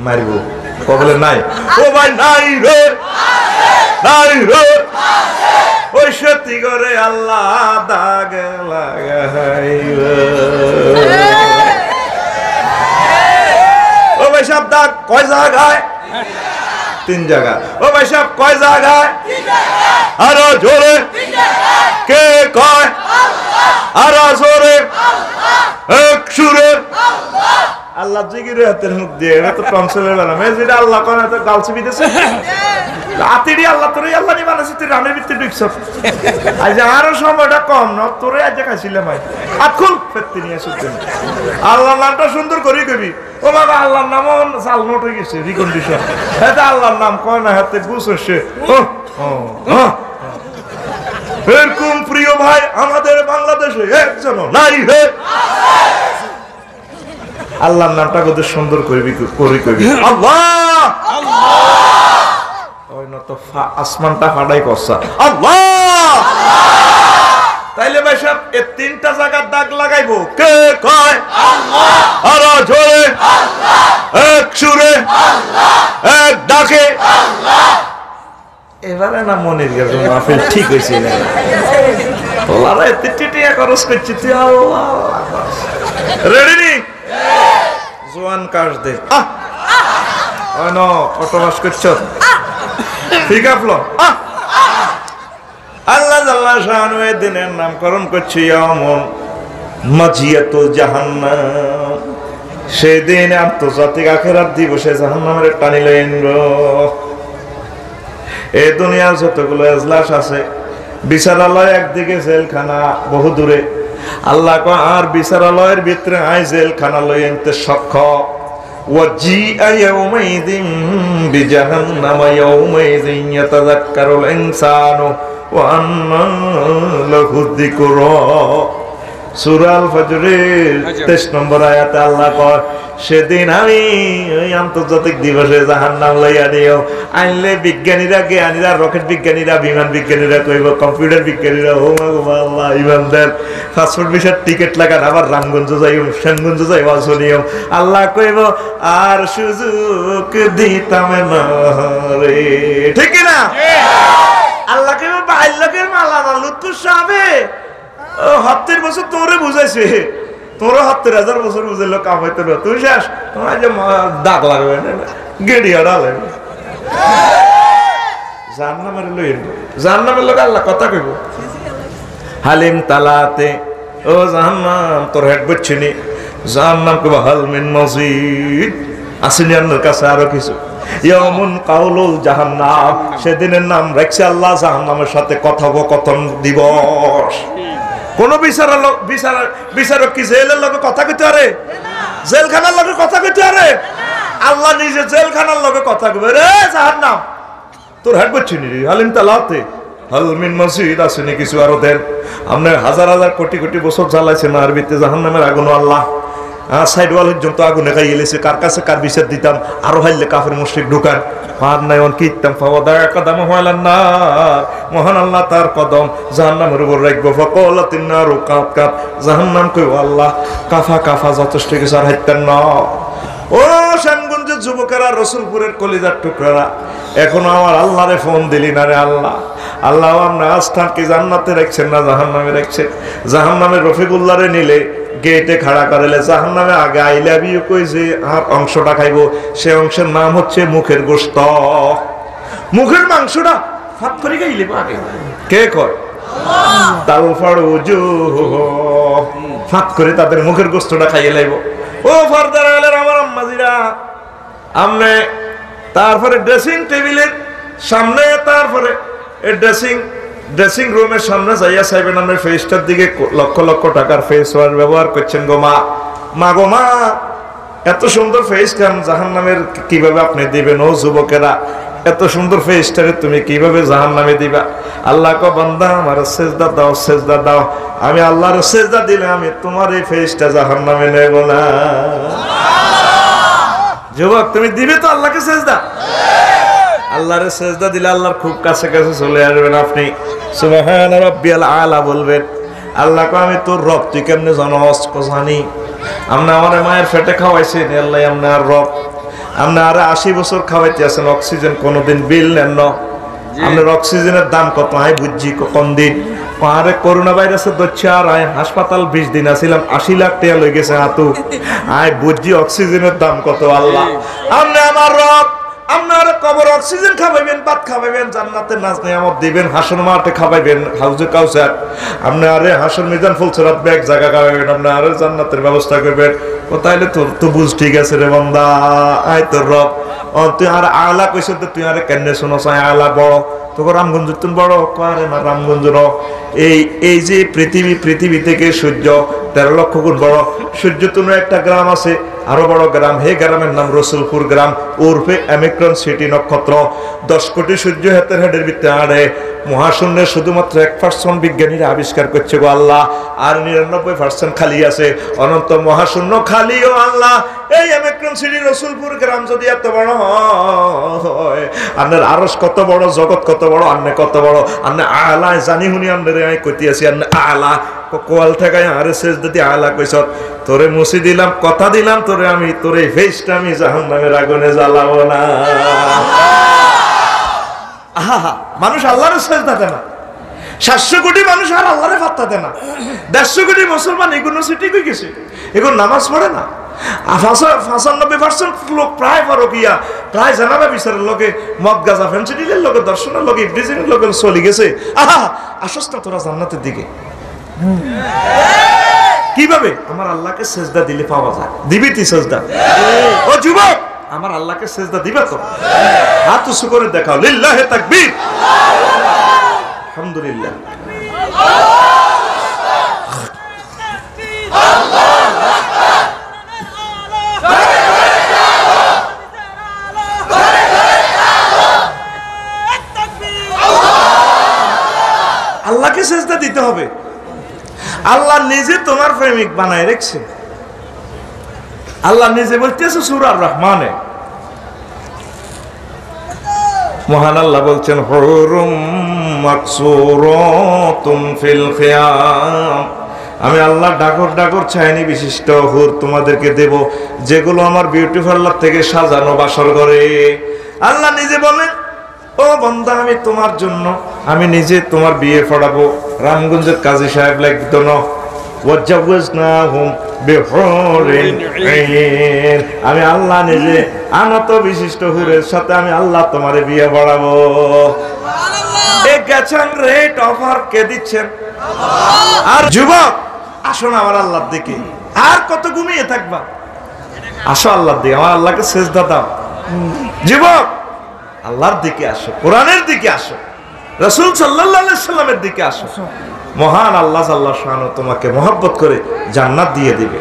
মারিব কবলে নাই ও ভাই নাই রে নাই রে ওই সত্যি করে আল্লাহ দাগ লাগাইব। ও ভাই সব দাগ কয় জায়গায়? 3 জায়গা। ও ভাই সব কয় জায়গায়? আরো জোরে কে কয়? আরো জোরে এক সুরে আল্লাহ জিগির হাতের মুখ দিয়ে এটা তো টনসিলের বেলা যেটা আল্লাহ কয় তো গালছি বিদেছে আতিরি আল্লাহ তোরে আল্লাহ নি বানাইছে তুই রানের ভিতরে ঢুকছ আজ আরো সময়টা কম না তোরে আজ খাইছিলাম ভাই আকুল ফেরতে নিয়ে আসতে আল্লাহর নামটা সুন্দর করে কবি ও বাবা আল্লাহর নাম চাল নোট হয়ে গেছে রিকন্ডিশন এটা আল্লাহর নাম কয় না হাতে বুঝ হচ্ছে এরকম প্রিয় ভাই আমাদের বাংলাদেশে একজন নাই হে আল্লাহর নামটা কত সুন্দর করবি করি কবি আল্লাহ ওই না তো আসমানটা ফাটাই করছা আল্লাহ তাইলে ভাই সব এই তিনটা জায়গার দাগ লাগাইবো কে কয় আল্লাহ আর জোরে আল্লাহ এক সুরে আল্লাহ এক ডাকে আল্লাহ এবারে না মনের গেল মাহফিল ঠিক হইছে না তোলারা এত টিটিয়া খরচ করছিস তুই আল্লাহ রেডি নি জোয়ান কাজ দে ওই নো অটোবাস করছ ঠিক আপলো আল্লাহ জাল্লা শাআনু এর দিনের নামকরণ করছে ইয়াউমুল মাজিয়াতুল জাহান্নাম সেদিন আন্তর্জাতিক আখিরাত দিবসে জাহান্নামের টানি লইন এই দুনিয়ার যতগুলো এজলাস আছে বিচারালয় একদিকে জেলখানা বহু দূরে আল্লাহ কো আর বিচারালয়ের ভিতরে আই জেলখানা লই আনতে সক্ষম ওয়াজিআ ইয়াউমাইযিন বিজাহান্নাম ইয়াউমাইযিন ইয়াতাযাক্কারুল ইনসানু ওয়া আন্না লাহু যিকরা সূরা আল ফজরের 23 নম্বর আয়াতে আল্লাহ কয় সেদিন আমি ওই আন্তর্জাতিক দিবসে জাহান্নাম লইয়া দিও আইলে বিজ্ঞানীরা জ্ঞানীরা রকেট বিজ্ঞানীরা বিমান বিজ্ঞানীরা কইব কম্পিউটার বিজ্ঞানীরা ও মা আল্লাহ ইমানদার পাসপোর্ট ভিসার টিকিট লাগান আবার রামগঞ্জ যাইও শ্যামগঞ্জ যাইও শুনিও আল্লাহ কইব আর সুযোগ দিতাম না রে ঠিক কি না আল্লাহ কইব বাইল্যকের মালা না লুৎফুর সাবে ও 70 বছর তোরে বুঝাইছে তোরা 70,000 বছর বুঝাইলো কাম হইতো না তুই শেষ তোমার যে দাগ লাগবে না গেড়িয়া ডালে জাহান্নামের লই জাহান্নামের লোক আল্লাহ কথা কইব হালিম তালাতে ও জাহান্নাম তোর হেড বচ্ছিনি জাহান্নাম কইব হাল মিন মজিদ আসেনি আল্লাহর কাছে আরো কিছু ইয়ামুন কাউলুল জাহান্নাম সেদিনের নাম রাখছে আল্লাহ জাহান্নামের সাথে কথোপকথন দিবস কোন বিচারক কি জেলের লগে কথা কইতে পারে জেলখানার লগে কথা কইতে পারে আল্লাহ নিজে জেলখানার লগে কথা কইবে রে জাহান্নাম তোর হেড বচ্ছিনি হালিম তালাতে হাল মিন মজিদ আসেনি কিছু আরো দেন আপনি হাজার হাজার কোটি কোটি বছর জ্বালাইছেন আরবিতে জাহান্নামের আগুন আল্লাহ সাইড ওয়াল পর্যন্ত আগুনে খাইয়ে লেছে কার কাছে কার বিচার দিতাম আরো হাইলে কাফের মুশরিক ঢুকান আর নাই অন কিতাম ফাওয়াদা কদম হইলান না মহান আল্লাহ তার কদম জাহান্নামের উপর রাখবো ফাকালাতিন নারু কাপ কাপ জাহান্নাম কই আল্লাহ কাফা কাফা যথেষ্ট কিছু আর হাইতেন না ও শ্যামগঞ্জের যুবকেরা রসুলপুরের কলিজার টুকরারা এখনো আমার আল্লাহরে ফোন দিলি না রে আল্লাহ আল্লাহ আমরা আস্থান কি জান্নাতে রাখছেন না জাহান্নামে রাখছেন জাহান্নামের রফিকুল্লাহরে নিলে গেটে খাড়া করালে জাহান্নামে আগে আই লাভ ইউ কইছে আর অংশটা খাইবো সে অংশের নাম হচ্ছে মুখের গোশত মুখের মাংসটা ফাত করে গাইলে আগে কে কয় তাল ফাড়ুজু ফাত করে তাদের মুখের গোশতটা খাইয়ে লাইব ও ফারদার আলের আমার আম্মাজিরা আমনে তারপরে ড্রেসিং টেবিলের সামনে তারপরে এই ড্রেসিং রুমের সামনে যাইয়া সাইবেন আপনার ফেসটার দিকে লক্ষ লক্ষ টাকার ফেস ওয়াশ ব্যবহার করছেন গো মা গো মা এত সুন্দর ফেস কাম জাহান্নামের কিভাবে আপনি দিবেন ও যুবকেরা এত সুন্দর ফেসটারে তুমি কিভাবে জাহান্নামে দিবা আল্লাহ কো বান্দা আমার সেজদা দাও আমি আল্লাহর সেজদা দিলে আমি তোমার এই ফেসটা জাহান্নামে নেব না যুবক তুমি দিবে তো আল্লাহকে সেজদা আল্লাহর সেজদা দিলে আল্লাহর খুব কাছে কাছে চলে আসবেন আপনি সুবহান রাব্বিয়াল আলা বলবেন আল্লাহ কো আমি তোর রব তুই কেমনে জানোস কো জানি আপনি আমার মায়ের পেটে খাওয়াইছেন আল্লাহ আপনার রব আপনি আর 80 বছর খাওয়াইতে আছেন অক্সিজেন কোনোদিন বিল নেন না আপনার অক্সিজেনের দাম কত আই বুঝছি কোন দিন আরে করোনা ভাইরাসের দচ্ছে আর আই হাসপাতাল 20 দিন আছিলাম 80 লাখ টাকা লই গেছে হাতু আই বুঝছি অক্সিজেনের দাম কত আল্লাহ আপনি আমার রব আপনার কবর অক্সিজেন খাওয়াইবেন ভাত খাওয়াইবেন জান্নাতের নাজ নিয়ামত দিবেন হাসর মাঠে খাওয়াইবেন হাউজে কাউসার আপনি আরে হাসর মিজান ফুলসরাত ব্যাগ জায়গা খাওয়াইবেন আপনি আরে জান্নাতের ব্যবস্থা করবেন ও তাইলে তোর তো বুঝ ঠিক আছে রে বান্দা আয় তোর রব তুই আর আলা কইছ তো তুই আরে কেন শুনছ আলা বড় তোকে রামগঞ্জ তুমি বড় কারে না রামগঞ্জ এই যে পৃথিবী থেকে সূর্য 13 লক্ষ গুণ বড়। সূর্য তুমি একটা গ্রাম আছে আরো বড় গ্রাম, হে গ্রামের নাম রসুলপুর গ্রাম, ওরফে অ্যামিক্রন সিটি নক্ষত্র। 10 কোটি সূর্য হাতের হেডের ভিতরে আড়ে মহাশূন্যে শুধুমাত্র 1% বিজ্ঞানীরা আবিষ্কার করছে গো আল্লাহ, আর 99% খালি আছে। অনন্ত মহাশূন্য খালি ও আল্লাহ। এই অ্যামিক্রন সিটি রসুলপুর গ্রাম যদি এত বড় হয়, আপনার আরশ কত বড়, জগৎ কত বড়, আন্নে কত বড়। আন্নে আলা জানি হুনি আপনারে আমি কইতে আছি, আন্নে আলা কোয়াল থেকে আরে শেষ যদি আলা কইছ তোরে মুছি দিলাম, কথা দিলাম তোরে আমি, তোরে ফেসটা আমি জাহান্নামের আগুনে জ্বালাবো না। আহা, মানুষ আল্লাহর সেজদা দেয় না। 700 কোটি মানুষ আর আল্লাহরে পাত্তা দেয় না। 150 কোটি মুসলমান এগুলো সিটি কই গেছে, এগুলো নামাজ পড়ে না। 95% লোক প্রায় পরকিয়া, প্রায় জানাবা বিচারের লোকে, মদ গাঁজা ফেন্সিডিলের লোকে, দর্শনের লোকে, ইবলিসের লোকে চলে গেছে। আহা, আসস না তোরা জান্নাতের দিকে। কিভাবে? আমার আল্লাহকে সেজদা দিলে পাওয়া যায়। দিবি তুই সেজদা? ও যুবক, আমার আল্লাহকে সেজদা দিবা তো? হাত উঁচু করে দেখাও, লিল্লাহে তাকবীর, আলহামদুলিল্লাহ। আল্লাহকে সেজদা দিতে হবে। আল্লাহ নিজে তোমার প্রেমিক বানায় রেখেছে। আল্লাহ নিজে বলতেছে সূরা রহমানে, মহান আল্লাহ বলছেন হুরুম মাকসুরাতুন ফিল খিয়াম, আমি আল্লাহ ডাগর ডাগর ছায়ানি বিশিষ্ট হুর তোমাদেরকে দেব, যেগুলো আমার বিউটি পার্লার থেকে সাজানো বাসর ঘরে। আল্লাহ নিজে বলেন, ও বান্দা, আমি তোমার জন্য আমি নিজে তোমার বিয়ে পড়াবো। রামগঞ্জের কাজী সাহেব লাগতো না, আমি আল্লাহ নিজে আনত বিশিষ্ট হুরের সাথে আমি আল্লাহ তোমারে বিয়ে পড়াবো। রেট অফার কে দিচ্ছেন? আর যুবক, আসো না আমার আল্লাহর দিকে। আর কত ঘুমিয়ে থাকবা? আসো আল্লাহর দিকে, আমার আল্লাহকে সেজদা দাও। যুবক, আল্লাহর দিকে আসো, কোরআনের দিকে আসো, রাসূল সাল্লাল্লাহু আলাইহি সাল্লামের দিকে আসো। মহান আল্লাহ জাল্লাহু শাআনহু তোমাকে মহব্বত করে জান্নাত দিয়ে দিবে।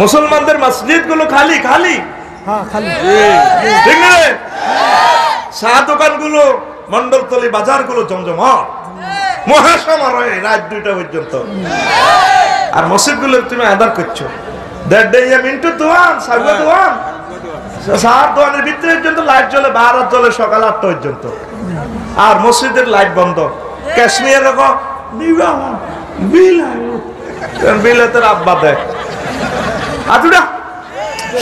মুসলমানদের মসজিদ গুলো খালি খালি, হ্যাঁ খালি, ঠিক না? চা দোকানগুলো, মন্ডলতলি বাজারগুলো জমজমাট, মহাসমারোহে রাত 2টা পর্যন্ত। আর মসজিদগুলো তুমি আদার করছো, দ্যাট ডে মিন্টু দোয়ান, সাগর দোয়ান, সার দোয়ানের ভিতরে পর্যন্ত লাইট জ্বলে, 12 জ্বলে সকাল 8টা পর্যন্ত। আর মসজিদের লাইট বন্ধ। কাশ্মীরের রকম বিলেতের আব্বা দেয় আতুডা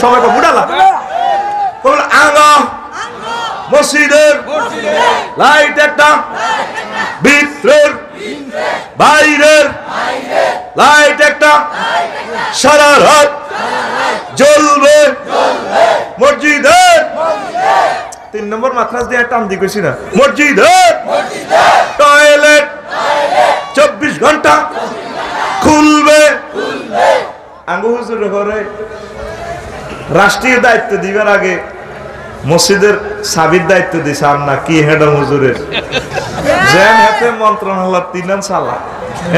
সবাই বুড়ালা আঙা মসজিদের লাইট একটা, ভিতরের বাইরের লাইট একটা, সারা রাত জ্বলবে মসজিদের। 3 নম্বর মাদ্রাস দিয়ে টান দিয়ে গেছি না, মসজিদের টয়লেট 24 ঘন্টা খুলবে। আঙ্গু হুজুর ঘরে রাষ্ট্রীয় দায়িত্ব দিবার আগে মসজিদের সাবির দায়িত্ব দিছে আমরা কি হেডম হুজুরের যেন হাতে মন্ত্রণালয় 3 সালা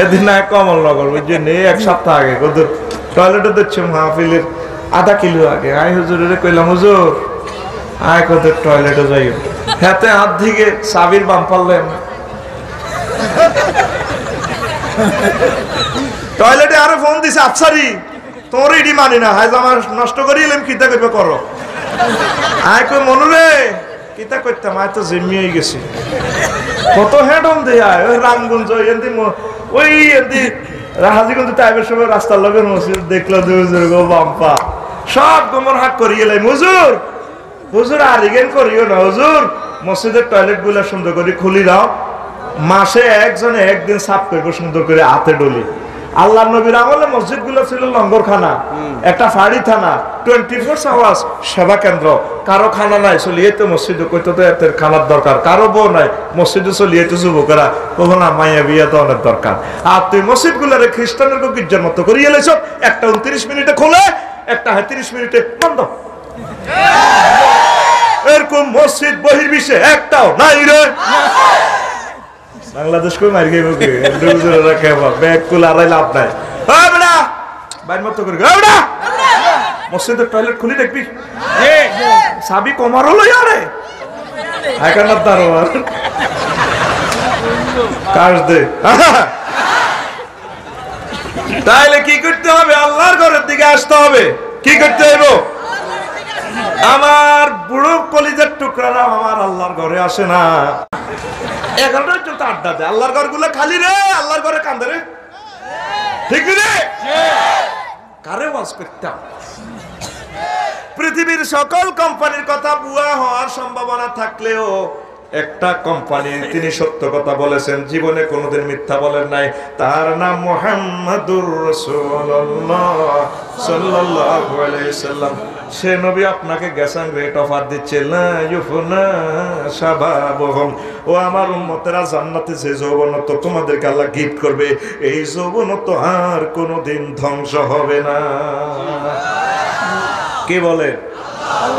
এদিন কমলনগর ওই যে নেই 1 সপ্তাহ আগে ওদের টয়লেটে দিচ্ছে মাহফিলের আধা কিলো আগে। আই হুজুরের কইলাম, হুজুর আয় কোদের টয়লেটে যাইও, হাতে হাত দিকে সাবির বাম পারলেন টয়লেটে। আরো ফোন দিছে, আফসারি তোর ইডি মানি না, হাই আমার নষ্ট করি এলাম, কিতা করবে করো। আয় কই মনুরে কিতা করতাম, আয় তো জিম্মি হয়ে গেছি। কত হেডম দেয় ওই রামগঞ্জ ওই হাজিগঞ্জ টাইপের সময় রাস্তার লগের মসজিদ দেখলো বাম্পা সব গোমর হাট করি গেলাম। হুজুর হুজুর আর ইগেন করিও না, হুজুর মসজিদের টয়লেট গুলা সুন্দর করে খুলি দাও, মাসে একজনে একদিন সাফ করবো সুন্দর করে হাতে ডলি। আল্লাহ নবীর আমলে মসজিদ গুলো ছিল লঙ্গরখানা, একটা ফাড়ি থানা, 24 আওয়ার্স সেবা কেন্দ্র। কারো খানা নাই, চলিয়ে তো মসজিদে কইতো তো এতের খানার দরকার, কারো বউ নাই, মসজিদে চলিয়ে তো যুবকেরা কখনো মাইয়া বিয়া তো অনেক দরকার। আর তুই মসজিদ গুলারে খ্রিস্টানের গির্জার মতো করিয়ে এলেছ, একটা 29 মিনিটে খোলে, একটা 30 মিনিটে বন্ধ। এরকম মসজিদ বহির্বিশ্বে একটাও নাই রে। বাংলাদেশ কই মার গেব কে দুজনে রাখে ব্যাগ কুল আড়াই লাভ নাই। হ্যাঁ বেটা বাইর মত করে গো বেটা মসজিদের টয়লেট খুলি দেখবি সাবি কমার হলো আরে একান্নার দারোয়ার কাজ দে। তাইলে কি করতে হবে? আল্লাহর ঘরের দিকে আসতে হবে। কি করতে হইব? আমার বুড়ো কলিজার টুকরারা আমার আল্লাহর ঘরে আসে না, 11টা পর্যন্ত আড্ডা দেয়। আল্লাহর ঘর গুলো খালি রে, আল্লাহর ঘরে কান্দে রে, ঠিক রে? কারে ওয়াজ করতাম? পৃথিবীর সকল কোম্পানির কথা বুয়া হওয়ার সম্ভাবনা থাকলেও একটা কোম্পানির তিনি সত্য কথা বলেছেন, জীবনে কোনোদিন মিথ্যা বলেন নাই। তার নাম মুহাম্মাদুর রাসূলুল্লাহ সাল্লাল্লাহু আলাইহি সাল্লাম। সে নবী আপনাকে গ্যাসান রেট অফার দিচ্ছে, লা ইউফনা শাবাবুহুম, ও আমার উম্মতেরা জান্নাতে যে যৌবনত্ব তোমাদেরকে আল্লাহ গিফট করবে, এই যৌবনত্ব আর কোনোদিন ধ্বংস হবে না। কে বলে?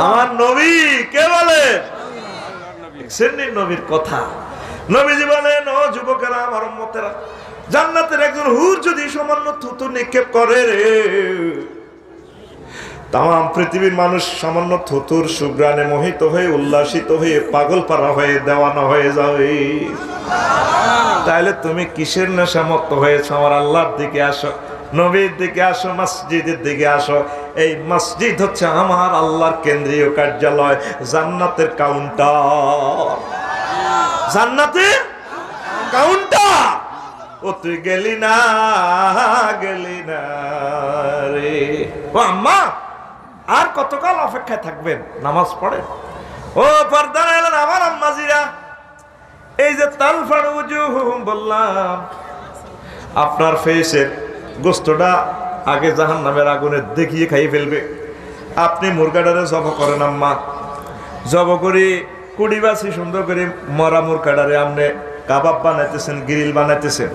আমার নবী। কে বলে? সেদিন নবীর কথা। নবীজি বলেন, ও যুবকেরা আমার উম্মতেরা, জান্নাতের একজন হুর যদি সামান্য থুতু নিক্ষেপ করে রে, তাম পৃথিবীর মানুষ সামান্য থুতুর সুগ্রানে মোহিত হয়ে উল্লাসিত হয়ে পাগল পারা হয়ে দেওয়ানা হয়ে যাবে। তাহলে তুমি কিসের নেশামত্ত হয়েছ? আমার আল্লাহর দিকে আসো, নবীর দিকে আসো, মসজিদের দিকে আসো। এই মসজিদ হচ্ছে আমার আল্লাহর কেন্দ্রীয় কার্যালয়, জান্নাতের কাউন্টার। জান্নাতের কাউন্টার। ও তুই গেলি না, গেলি না রে। ও আম্মা, আর কতকাল অপেক্ষায় থাকবেন? নামাজ পড়েন। ও পর্দা এলেন আমার আম্মাজিরা, এই যে তালফাড়ু উজুহুম বললাম, আপনার ফেসের গোস্তটা আগে জাহান্নামের আগুনে দেখিয়ে খাইয়ে ফেলবে। আপনি মুরগাটারে জব করেন আম্মা, জব করে কুড়ি বাছি সুন্দর করে মরা মুরগাটারে আপনি কাবাব বানাইতেছেন, গ্রিল বানাইতেছেন।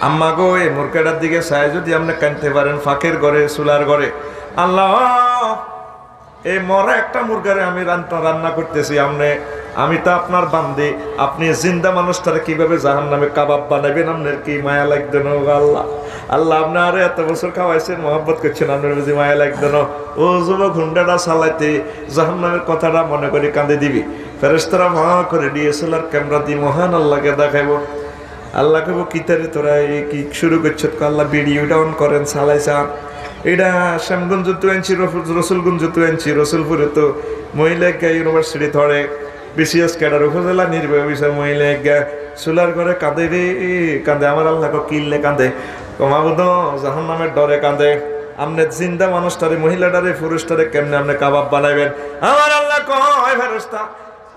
আম্মা গো, এই মুরগাটার দিকে চাই যদি আপনি কানতে পারেন ফাঁকের ঘরে, চুলার ঘরে, আল্লাহ এই মরা একটা মুরগারে আমি রান্না করতেছি, আমি তো আপনার বান্দি, আপনি জিন্দা মানুষটারে কিভাবে জাহান্নামে কাবাব বানাবেন? আপনার কি মায়া লাগতো না? আল্লাহ আল্লাহ আপনার এত বছর খাওয়াইছেন, মহব্বত করছেন, আপনার বুঝি মায়া লাগতো না? ও যুবক, হুন্ডাটা চালাইতে জাহান্নামের কথাটা মনে করে কাঁদে দিবি। ফেরেশতারা মা করে ডিএসএলআর ক্যামেরা দিয়ে মহান আল্লাহকে দেখাইব। আল্লাহ কইব, কিতারে তোরা এই কি শুরু করছো? আল্লাহ ভিডিওটা অন করেন, চালাইছান। এটা শ্যামগঞ্জ তো আনছি, রসুলগঞ্জ তো আনছি, রসুলপুরে তো মহিলা ইউনিভার্সিটি ধরে বিসিএস ক্যাডার উপজেলা নির্বাহী অফিসার মহিলা চুলার ঘরে কাঁদে রে, কাঁদে। আমার আল্লাহ কিনলে কাঁদে, কমাবুদ জাহান্নামের ডরে কাঁদে। আপনি জিন্দা মানুষটারে, মহিলাটারে, পুরুষটারে কেমনে আপনি কাবাব বানাইবেন? আমার আল্লাহ কয়, ফেরেশতা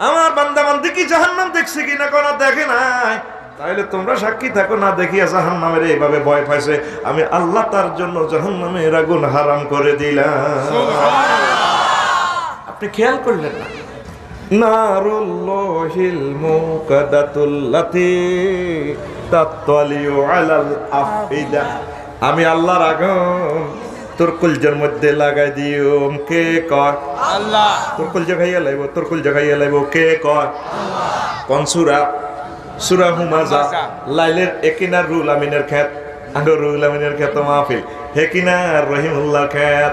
আমার বান্দা বান্দি কি জাহান্নাম দেখছে কিনা? কোনো দেখে নাই। তাইলে তোমরা সাক্ষী থাকো, না দেখিয়া জাহান্নামের এইভাবে ভয় পাইছে, আমি আল্লাহ তার জন্য জাহান্নামের আগুন হারাম করে দিলাম। আপনি খেয়াল করলেন না? নারুল্লাহিল মুকাদাতুল্লাতি তাত্তালিউ আলাল আফইদা, আমি আল্লাহর আগুন তোর কলজের মধ্যে লাগাই দিওম। কে কয়? আল্লাহ। তোর কলজে খাইয়া লাইব, তোর কলজে খাইয়া লাইব। কে কয়? আল্লাহ। কোন সূরা? সূরা হুমাযা। লাইলের একিনার রুল আমিনের খেত, আঙ্গুর রুল আমিনের খেত মাহফিল, হেকিনার রহিমুল্লাহ খেত।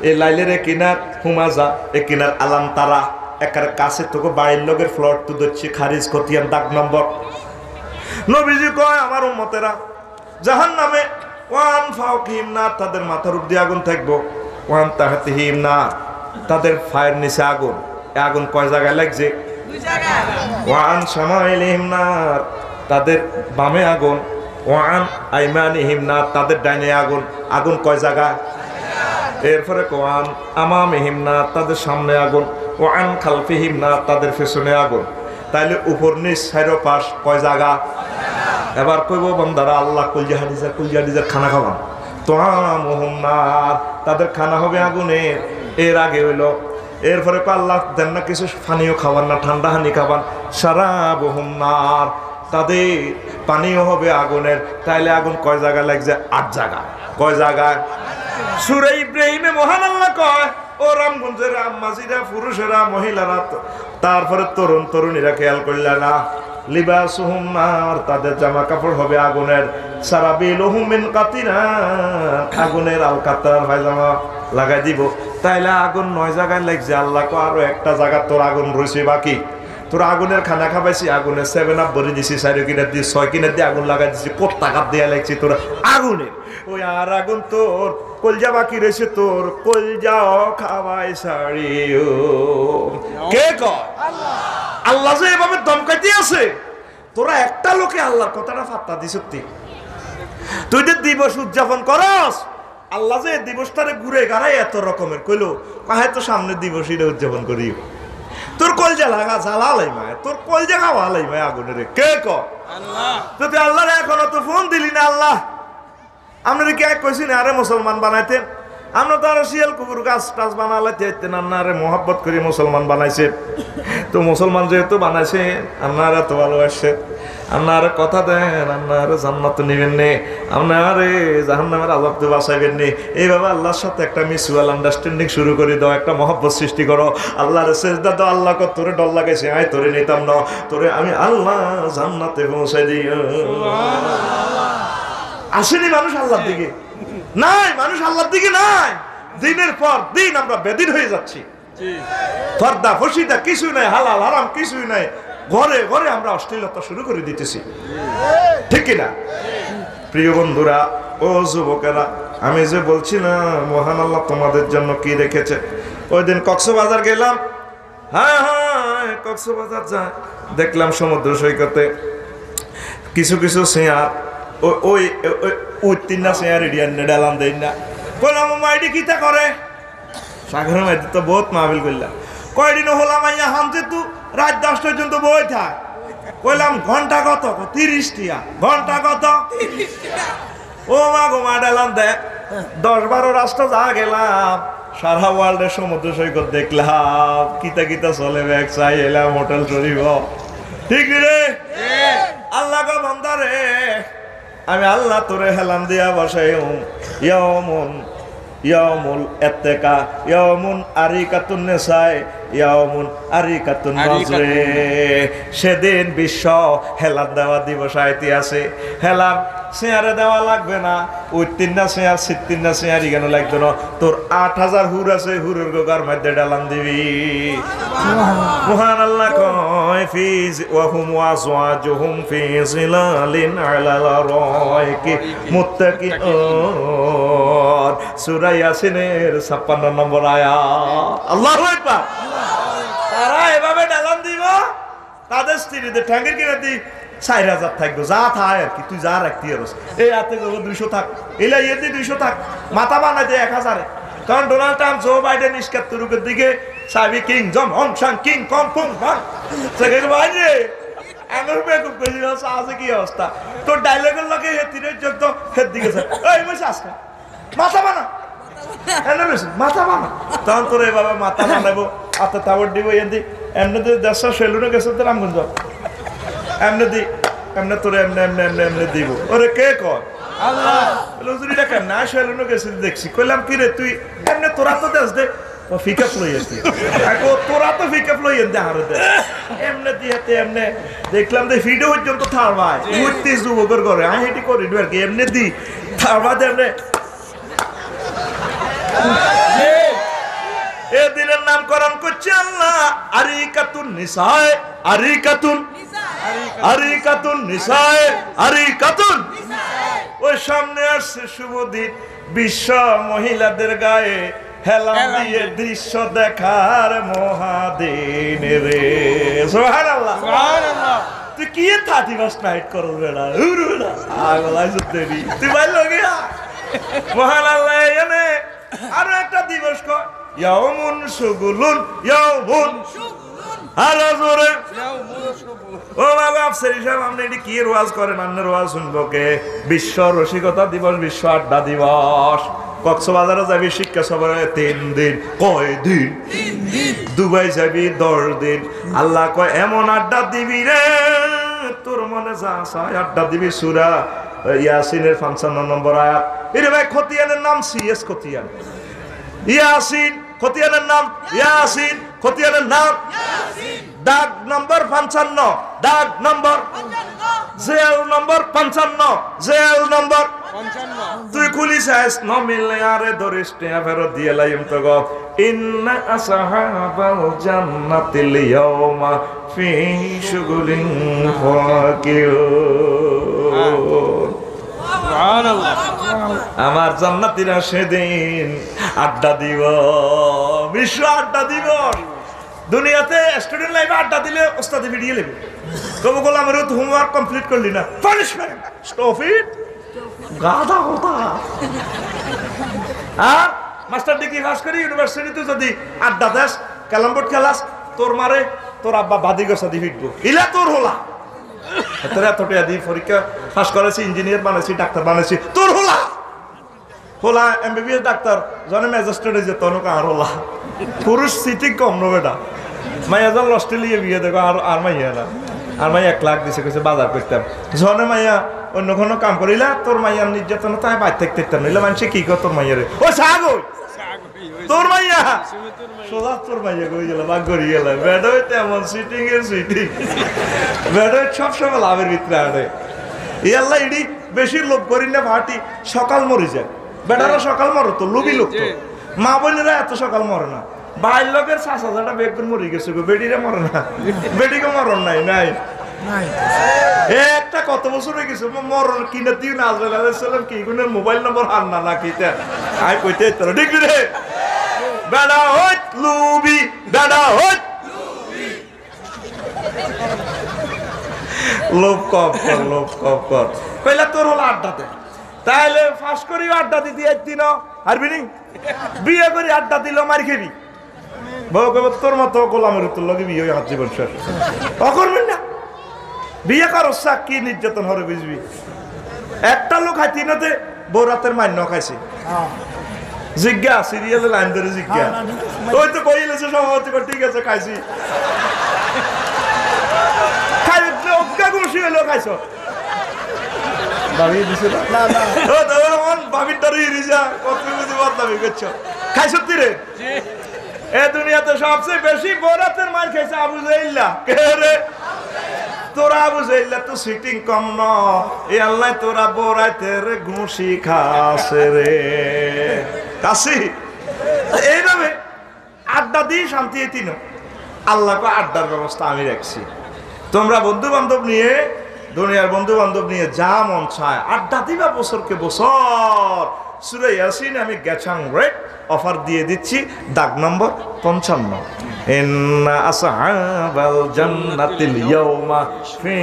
এই লাইলের একিনার হুমাযা, একিনার আলাম তারা, একার কাছে তোকে বাড়ির লোকের ফ্লট তো ধরছি, খারিজ করতিয়াম দাগ নম্বর। নবীজি কয়, আমার উম্মতেরা জাহান্নামে ওয়ান ফাওকিহিম নার, তাদের মাথার উপর দিয়ে আগুন থাকবো, ওয়ান তাহতিহিম নার, তাদের পায়ের নিচে আগুন। আগুন কয় জায়গায় লাগছে? দুই জায়গায়। ওয়ান শামাইলিহিম নার, তাদের বামে আগুন। ওয়ান আইমানিহিম নার, তাদের ডাইনে আগুন। আগুন কয় জায়গায়? এরপরে ওয়ান আমামিহিম নার, তাদের সামনে আগুন। ওয়ান খালফিহিম নার, তাদের পেছনে আগুন। তাইলে উপর নিচ চারো পাশ কয় জায়গা? এবার কইব বান্দারা, আল্লাহ কুলজা হাদিজার খানা খাওয়ান, তুআমুহুম নার, তাদের খানা হবে আগুনের। এর আগে হইল, এরপরে আল্লাহ দেন না কিছু পানীয় খাবার, না ঠান্ডা হানি খাবার, শারাবুহুম নার, তাদের পানীয় হবে আগুনের। তাইলে আগুন কয় জায়গা লাগছে? 8 জায়গা। কয় জায়গায়? সূরা ইব্রাহিমে মহান আল্লাহ কয়, ও ও রামগঞ্জের আম্মাজিরা, পুরুষেরা, মহিলারা, তারপরে তরুণ তরুণীরা খেয়াল করলে না, লিবাসুহুম নার, তাদের জামা কাপড় হবে আগুনের, সারাবিলুহুম মিন কাতিরান, আগুনের আলকাতার পায়জামা লাগাই দিব। তাইলে আগুন 9 জায়গায় লাগছে, আল্লাহ কো আরো একটা জায়গা তোর আগুন রয়েছে বাকি। তোর আগুনের খানা খাবাইছি, আগুনের 7 আপ ভরে দিছি, 4 কিনার দিয়ে 6 কিনার দিয়ে আগুন লাগাই দিছি, কত টাকা দিয়ে লাগছি তোর আগুনে। ওই আর আগুন তোর কলজা বাকি রয়েছে, তোর কলজাও খাওয়াই সারিও। কে কয়? আল্লাহ যে এভাবে দমকাইতে আছে, তোরা একটা লোকে আল্লাহর কথাটা ফাত্তা দিস। তুই যে দিবস উদযাপন করস, আল্লাহ যে দিবসটারে ঘুরে গাড়াই এত রকমের কইলো, কাহে তো সামনের দিবস এটা উদযাপন করি। তোর কলজা লাগা জ্বালালাই মায়, তোর কলজা খাওয়ালাই মায় আগুনের। কে কয়? আল্লাহ। তুই আল্লাহর এখনো তো ফোন দিলি না। আল্লাহ আমরা কি এক কইছি না আরে মুসলমান বানাইতে? আমরা তো আরো শিয়াল কুকুর গাছ টাছ বানালাইতে আরে মোহাব্বত করে মুসলমান বানাইছে। তো মুসলমান যেহেতু বানাইছে, আপনারা তো ভালোবাসছে, আপনারা কথা দেন, আপনারা জান্নাত নিবেন নে, আপনারা জাহান্নামের আযাব থেকে বাঁচাইবেন নে। এইভাবে আল্লাহর সাথে একটা মিউচুয়াল আন্ডারস্ট্যান্ডিং শুরু করে দাও, একটা মহব্বত সৃষ্টি করো। আল্লাহর সেজদা দাও, আল্লাহ কত তোরে ডর লাগাইছে, আয় তোরে নিতাম না, তোরে আমি আল্লাহ জান্নাতে পৌঁছাই দিই। আসেনি মানুষ আল্লাহর দিকে? নাই, মানুষ আল্লাহর দিকে নাই। দিনের পর দিন আমরা বেদিন হয়ে যাচ্ছি। পর্দা ফসিদা কিছুই নাই, হালাল হারাম কিছুই নাই, ঘরে ঘরে আমরা অশ্লীলতা শুরু করে দিতেছি, ঠিক কিনা? প্রিয় বন্ধুরা, ও যুবকেরা, আমি যে বলছি না মহান আল্লাহ তোমাদের জন্য কি রেখেছে। ওই দিন কক্সবাজার গেলাম, হ্যাঁ হ্যাঁ কক্সবাজার যা দেখলাম সমুদ্র সৈকতে কিছু কিছু চেয়ার, ওই ওই 3টা চেয়ার এডিয়ান ডালান দেন না। কইলাম মাইডি কিতা করে? সাগরের মধ্যে তো বহুত মাহফিল করলাম। কয়দিন হলাম আইয়া হামতে তু রাত 10 পর্যন্ত বই থাক। কইলাম ঘন্টা কত? 30 টিয়া। ঘন্টা কত? 30 টিয়া। ও মা গো মা ডালান দে 10-12 রাষ্ট্র যা গেলাম, সারা ওয়ার্ল্ডের সমুদ্র সৈকত দেখলাম, কিতা কিতা চলে ব্যাগ চাই এলাম, হোটেল শরীফ, ঠিক রে? আল্লাহ গো বান্দা রে, আমি আল্লাহ তোরে হেলাম দিয়া বসাই ইয়াউমুন ইয়াউমুল ইত্তিকা ইয়াউমুন আরিকাতুন নিসাই ইয়াউমুন আরিকাতুন নজরে। সেদিন বিশ্ব হেলার দেওয়া দিবস আইতে আছে। হেলার চেয়ারে দেওয়া লাগবে না, ওই 3টা চেয়ার 3টা চেয়ারই কেন লাগতো না? তোর 8000 হুর আছে, হুরের গোগার মধ্যে ডালান দিবি। মহান আল্লাহ কয় ফিজ ওয়া হুম ওয়াজওয়াজুহুম ফি জিলালিন আলাল আরাইকি মুত্তাকিউন। সূরা ইয়াসিনের 56 নম্বর আয়াত। আল্লাহু আকবার। তারা এভাবে ডালান দিব, তাদের স্ত্রীদের ঠ্যাঙ্গের কিনে দি 4000 থাকবো, যা থায় আর কি, তুই যা রাখতি আর এই হাতে 200 থাক, এলা ইয়েতে 200 থাক, মাথা বানাই দে 1000। কারণ ডোনাল্ড ট্রাম্প, জো বাইডেন ইস্কাত তুরুকের দিকে সাবি কিং জম হং সাং কিং কম পুং ভান সেখানে বাইরে আমার বেকুব করে আছে কি অবস্থা। তোর ডায়লগের লোকে হেতিরের যত হের দিকে এই বসে আসে মাথা বানা, মাথা বানা, তখন তোর এভাবে মাথা বানাবো, হাতে তাবড় দিব, এমনি এমনি দেড়শো সেলুনে গেছে তো রামগঞ্জ, এমনি দি এমনি তোর এমনি এমনি এমনি এমনি দিব। ওরে কে কর দেখছি, কইলাম কি রে তুই এমনি তোরা তো দেশ দে ফিকাপ লই আসি, তোরা তো ফিকাপ লই দে আর এমনি দিয়ে এমনি দেখলাম যে ভিডিও পর্যন্ত থার ভাই উঠতে যুবকের ঘরে আমি হেঁটে করি আর কি, এমনি দি থার ভাই এমনি। এদিনের নামকরণ করছে আল্লাহ আরিকাতুন নিসায়ে, আরিকাতুন আরিকাতুন নিসায়ে, আরিকাতুন। ওই সামনে আসছে শুভ দিন, বিশ্ব মহিলাদের গায়ে হেলাম দিয়ে দৃশ্য দেখার মহাদিন রে। সুবহানাল্লাহ সুবহানাল্লাহ। তুই কি 31st নাইট করল বেড়া বেড়া আগলাই দেরি তুই ভাই লগিয়া। মহান আল্লাহ এনে আরো একটা দিবস কয় ইয়াউমুন শুগুলুন, ইয়াউমুন আলো জোরে ও বাবা আফসারি সাহেব আপনি এটি কি রোয়াজ করেন? আপনার রোয়াজ শুনবো কে? বিশ্ব রসিকতা দিবস, বিশ্ব আড্ডা দিবস। কক্সবাজারে যাবি শিক্ষা সফরে 3 দিন। কয় দিন? দুবাই যাবি 10 দিন। আল্লাহ কয় এমন আড্ডা দিবি রে তোর মনে যা চায় আড্ডা দিবি। সূরা ইয়াসিনের 55 নম্বর আয়াত। এরে ভাই খতিয়ানের নাম সিএস খতিয়ান। ইয়াসিন খতিয়ানের নাম ইয়াসিন, খতিয়ানের নাম দাগ নম্বর 55, দাগ নম্বর জেল নম্বর 55, জেল নম্বর 55 তুই খুলিস ন মিললে আরে ধরিস টিয়া ফেরত দিয়ে লাইম তো গো ইন্না আসহাবাল জান্নাতিল ইয়াওমা ফি শুগুলিন ফাকিউন। আমার জান্নাতীরা সেদিন আড্ডা দিব, বিশ্ব আড্ডা দিব। দুনিয়াতে স্টুডেন্ট লাইফে আড্ডা দিলে ওস্তাদে ভিডিও নেবে, তবু গোলামের হোমওয়ার্ক কমপ্লিট করলি না, পানিশমেন্ট স্টপ ইট, গাধা কথা। আর মাস্টার ডিগ্রি পাস করি ইউনিভার্সিটিতে যদি আড্ডা দেস, ক্যালাম বোর্ড খেলাস, তোর মারে তোর আব্বা বাদি গসা দি ফিটবো, ইলা তোর হোলা তোর এতটা দিয়ে পরীক্ষা পাস করেছি, ইঞ্জিনিয়ার বানাইছি, ডাক্তার বানাইছি, তোর হোলা হোলা এমবিবিএস ডাক্তার জনে ম্যাজিস্ট্রেট হয়েছে তনু কার হোলা। পুরুষ সিটিং কম নেবে না, মাইয়া যখন অস্ট্রেলিয়া বিয়ে দেখো আর মাইয়া না, আর মাইয়া 1 লাখ দিছে কইছে বাজার করতাম, জনে মাইয়া অন্য কোনো কাম করিলা তোর মাইয়ার নির্যাতন তাই বাইর থাকতে নিলে মানুষে কি কর তোর মাইয়ারে ও সাগর তোর মাইয়া সোজা তোর মাইয়া কই গেল বাগ করি গেল বেড হইতে এমন সিটিং এর সিটিং বেড সবসময় লাভের ভিতরে আড়ে ইয়াল্লা ইডি বেশি লোভ করি না ভাটি সকাল মরে যায় বেটারা সকাল মরো তো লুবি লোক তো মা বোনেরা এত সকাল মরে না বাইর লোকের 5,000টা বেগ করে মরে গেছে গো বেডিরা মরে না বেডিকে মরণ নাই নাই একটা কত বছর হয়ে গেছে মরণ কিনে দিও না আজরাইল আলাইহিস সালাম কি গুনের মোবাইল নম্বর হার না না কিটা আই কইতে তোর ঠিক রে বেডা হট লুবি বেডা হট লুবি লোভ কর কইলা তোর হলো আড্ডা দে তাইলে ফাঁস করি আড্ডা দিতে একদিন হারবি নি বিয়ে করি আড্ডা দিল মার খেবি বউ কব তোর মতো গোলামের তোর লগে বিয়ে হাত জীবন শেষ অকরবেন না বিয়ে করস কি নির্যাতন হরে বুঝবি একটা লোক খাইতি নাতে বউ রাতের মান্য খাইছে জিজ্ঞা সিরিয়ালে লাইন ধরে জিজ্ঞা ওই তো কইলেছে সভাপতি ঠিক আছে খাইছি খাই অজ্ঞা খুশি হলো খাইছ ভাবি দিছে না না ও তোর ভাবির তরি রিজা কত বুঝি বদনামি করছো খাইছ তুই রে জি এ দুনিয়াতে সবচেয়ে বেশি বরাতের মার খাইছে আবু জাইল্লা কে রে তোরা আবু জাইল্লা তো সিটিং কম ন এ আল্লাহ তোরা বরাতে রে ঘুষি খাসে রে কাশি এইভাবে আড্ডা দিয়ে শান্তি এতিন আল্লাহকে আড্ডার ব্যবস্থা আমি রাখছি তোমরা বন্ধু বান্ধব নিয়ে দুনিয়ার বন্ধু বান্ধব নিয়ে যা মন চায় আড্ডা দিবা বছরকে বছর সূরা ইয়াসিন আমি গেছাং রেট অফার দিয়ে দিচ্ছি দাগ নম্বর 55 ইন্না আসহাবাল জান্নাতিল ইয়াওমা ফি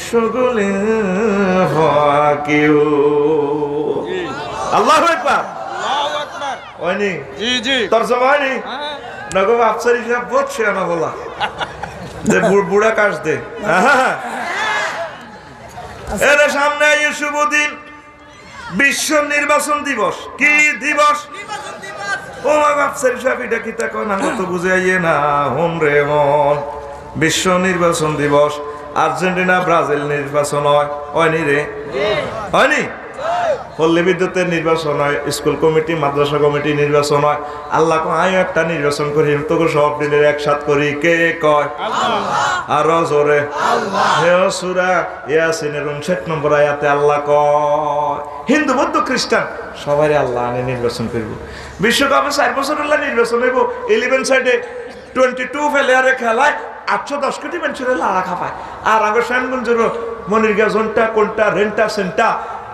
শুগুলিন ফাকিউন আল্লাহু আকবার আল্লাহু আকবার ওইনি জি জি তরজমা হয়নি নগো আফসারি সাহেব বহুত শেয়ানা বলা যে বুড়া কাজ দে এর সামনে এই শুভ দিন বিশ্ব নির্বাচন দিবস কি দিবস ও আফসারি সাহেব এটা কি তা কোন তো বুঝাইয়ে না হোম রে মন বিশ্ব নির্বাচন দিবস আর্জেন্টিনা ব্রাজিল নির্বাচন হয়নি রে হয়নি পল্লী বিদ্যুতের নির্বাচন হয় স্কুল কমিটি মাদ্রাসা কমিটি নির্বাচন হয় আল্লাহ আমিও একটা নির্বাচন করি তোকে সব দিনের একসাথ করি কে কয় আরো জোরে সূরা ইয়াসিনের 59 নম্বর আয়াতে আল্লাহ কয় হিন্দু বৌদ্ধ খ্রিস্টান সবাই আল্লাহ আনে নির্বাচন করব বিশ্বকাপে 4 বছর আল্লাহ নির্বাচন হইব 11 সাইডে 22 ফেলিয়ারে খেলায় 810 কোটি মানুষের লাড়া খাপায় আর আগর শ্যামগঞ্জের মনিরগা জোনটা কোনটা রেন্টা সেন্টা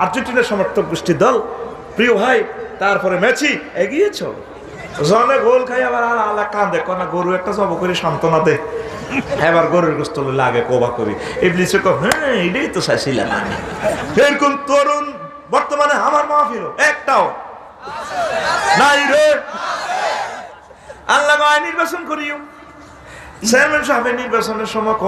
আর্জেন্টিনার সমর্থক গোষ্ঠী দল প্রিয় ভাই তারপরে মেসি এগিয়েছ জনে গোল খাই আবার আল্লাহ কান্দে কোনা গরু একটা জব করে সান্ত্বনা দে এবার গরুর গোস্ত লাগে কোবা করি ইবলিসে কো হ্যাঁ এটাই তো চাইছিলাম আমি এরকম তরুণ বর্তমানে আমার মাহফিল একটাও নাই রে আল্লাহ নির্বাচন করিও চেয়ারম্যান সাহেব নির্বাচনের সময়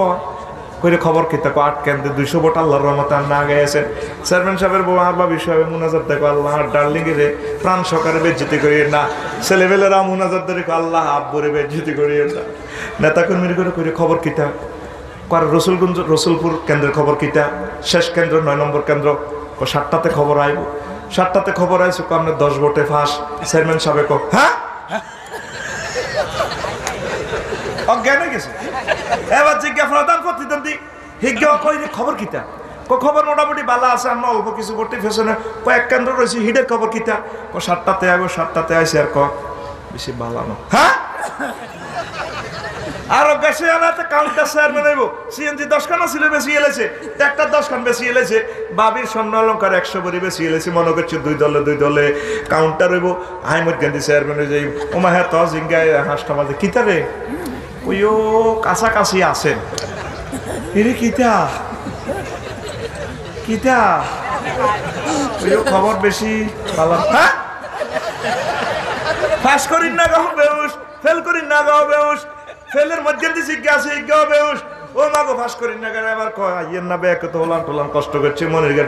কইরে খবর কি তাকো 8 কেন্দ্রে 200 ভোট আল্লাহর রহমতে না গেছে চেয়ারম্যান সাহেবের বউ আর বা বিষয়ে মুনাজাত দেখো আল্লাহ ডার্লিং রে প্রাণ সকারে বেজ্জতি করিয়েন না ছেলেবেলেরা মুনাজাত দেখো আল্লাহ আব্বুরে বেজ্জতি করিয়েন না নেতা কর্মীর করে খবর কিতা কার রসুলগঞ্জ রসুলপুর কেন্দ্রের খবর কিতা শেষ কেন্দ্র 9 নম্বর কেন্দ্র 7টাতে খবর আইব 7টাতে খবর আইছে কো আপনি 10 ভোটে ফাঁস চেয়ারম্যান সাহেব কো হ্যাঁ অজ্ঞান হয়ে গেছে। এবার জিজ্ঞাসা প্রধান প্রতিদ্বন্দ্বী হিজ্ঞা কই খবর কিতা, খবর মোটামুটি বালা আছে, আমরা অল্প কিছু করতে ফেসনে কয়েক কেন্দ্র রয়েছে, হিডের খবর কিতা, 7টাতে আগো 7টাতে আইসি আর বেশি বালানো। হ্যাঁ আর অজ্ঞাসে আনাতে কাউন্টার চেয়ারম্যান হইব, সিএনজি 10খানা ছিল বেশি এলেছে, একটা 10খান বেশি এলেছে, বাবির স্বর্ণ অলঙ্কার 100 ভরি বেশি এলেছে, মনে করছে 2 দলে কাউন্টার হইব। আহমদ গান্ধী চেয়ারম্যান হয়ে যাই, ওমা হ্যাঁ তো জিঙ্গায় হাঁসটা বাজে কিতা রে, ওইও কাছাকাছি আছেন এরে কিতা কিতা ওইও খবর বেশি ভালো। হ্যাঁ পাস করিন না গাও বেউস, ফেল করিন না গাও বেউস, ফেলের মধ্যে দিয়ে জিজ্ঞাসা গাও বেউস, ও মাগো ফাঁস করিন না গাড়ি আবার কয় আইয়েন না ব্যাগ তো হোলান টোলান কষ্ট করছে মনের গা।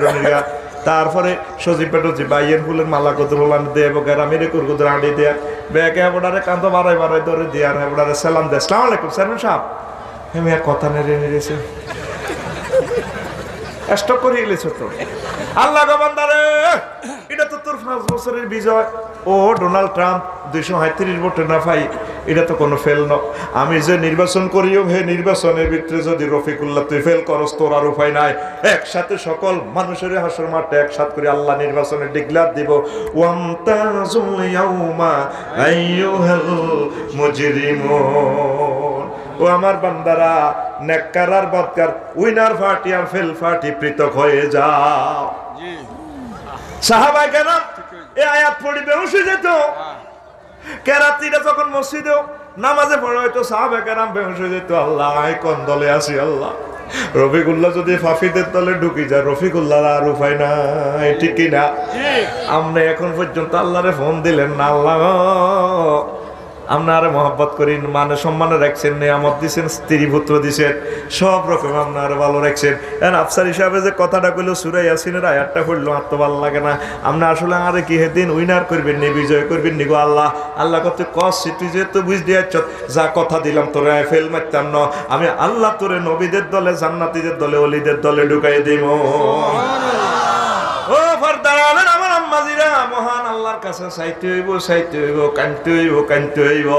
তারপরে সজীব পেটো যে বাইয়ের ফুলের মালা কত হোলান দেব গেরা মেরে কুরকুদের আঁড়ি দেয়া ব্যাগ হেবড়ারে কান্ত বাড়াই ধরে দেয়ার হেবড়ারে সালাম দেয়, আসসালামু আলাইকুম চেয়ারম্যান সাহেব। আমি আর কথা নেড়েছে স্টক করে এলেছো তো। আল্লাহ গো বান্দারে, এটা তো তোর 5 বছরের বিজয়। ও ডোনাল্ড ট্রাম্প 237 ভোটে না পাই, এটা তো কোনো ফেল ন। আমি যে নির্বাচন করিও হে নির্বাচনের ভিতরে যদি রফিকুল্লাহ তুই ফেল করস, তোর আর উপায় নাই। একসাথে সকল মানুষের হাসর মাঠে একসাথে করে আল্লাহ নির্বাচনের ডিক্লার দিব, ওয়ামতাজুল ইয়াউমা আইয়ুহাল মুজরিমুন। ও আমার বান্দারা, নেককার আর বদকার, উইনার পার্টি আর ফেল পার্টি পৃথক হয়ে যাও। সাহাবায়ে কেরাম এই আয়াত পড়ি বেহুশ হয়ে যেত। কেরাতিরা যখন মসজিদেও নামাজে পড়ে হয়তো সাহাবায়ে কেরাম বেহুশ হয়ে যেত। আল্লাহ কোন দলে আছি আল্লাহ, রফিকুল্লাহ যদি ফাফিদের দলে ঢুকি যায়, রফিকুল্লাহ আর উপায় নাই, ঠিক কিনা? আপনি এখন পর্যন্ত আল্লাহরে ফোন দিলেন না, আল্লাহ আপনারা মহব্বত করি, মানে সম্মান রাখছেন, নিয়ামত দিচ্ছেন, স্ত্রী পুত্র দিচ্ছেন, সব রকম আপনারা ভালো রাখছেন। আফসার হিসাবে যে কথাটা কইলো সূরা ইয়াসিনের আয়াতটা পড়লো, আর তো ভালো লাগে না। আপনি আসলে আরে কি হেদিন উইনার করবেন নি, বিজয় করবেন নি গো আল্লাহ। আল্লাহ কত কষ্ট, তুই যেহেতু বুঝ দিয়াছ, যা কথা দিলাম তোরে ফেল মারতাম না, আমি আল্লাহ তোরে নবীদের দলে, জান্নাতীদের দলে, ওলিদের দলে ঢুকাই দিব। ও ফরদারালেন আমার আম্মাজিরা, মহান আল্লাহর কাছে চাইতে হইব, কানতে হইব,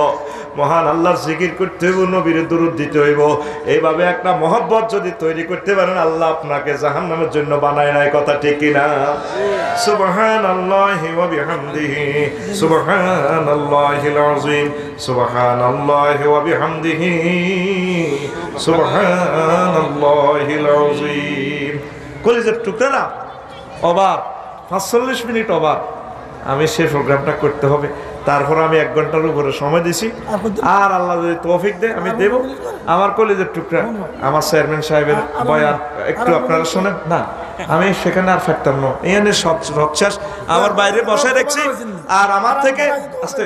মহান আল্লাহর জিকির করতে হইব, নবীর দুরূদ দিতে হইব। এইভাবে একটা মহব্বত যদি তৈরি করতে পারেন, আল্লাহ আপনাকে জাহান্নামের জন্য বানায় নাই, কথা ঠিক কিনা? সুবহানাল্লাহি ওয়া বিহামদিহি, সুবহানাল্লাহিল আযীম, সুবহানাল্লাহি ওয়া বিহামদিহি, সুবহানাল্লাহিল আযীম। কলিজার টুকরা ওভার 45 মিনিট ওভার, আমি সেই প্রোগ্রামটা করতে হবে। তারপর আমি 1 ঘন্টার উপরে সময় দিছি, আর আল্লাহ যদি তৌফিক দেয় আমি দেব। আমার কলেজের টুকরা, আমার চেয়ারম্যান সাহেবের বয়ান একটু আপনারা শোনেন না, আমি সেখানে আর ফেরতাম না, এখানে সব শেষ, আমার বাইরে বসায় রাখছি। আর আমার থেকে আস্তে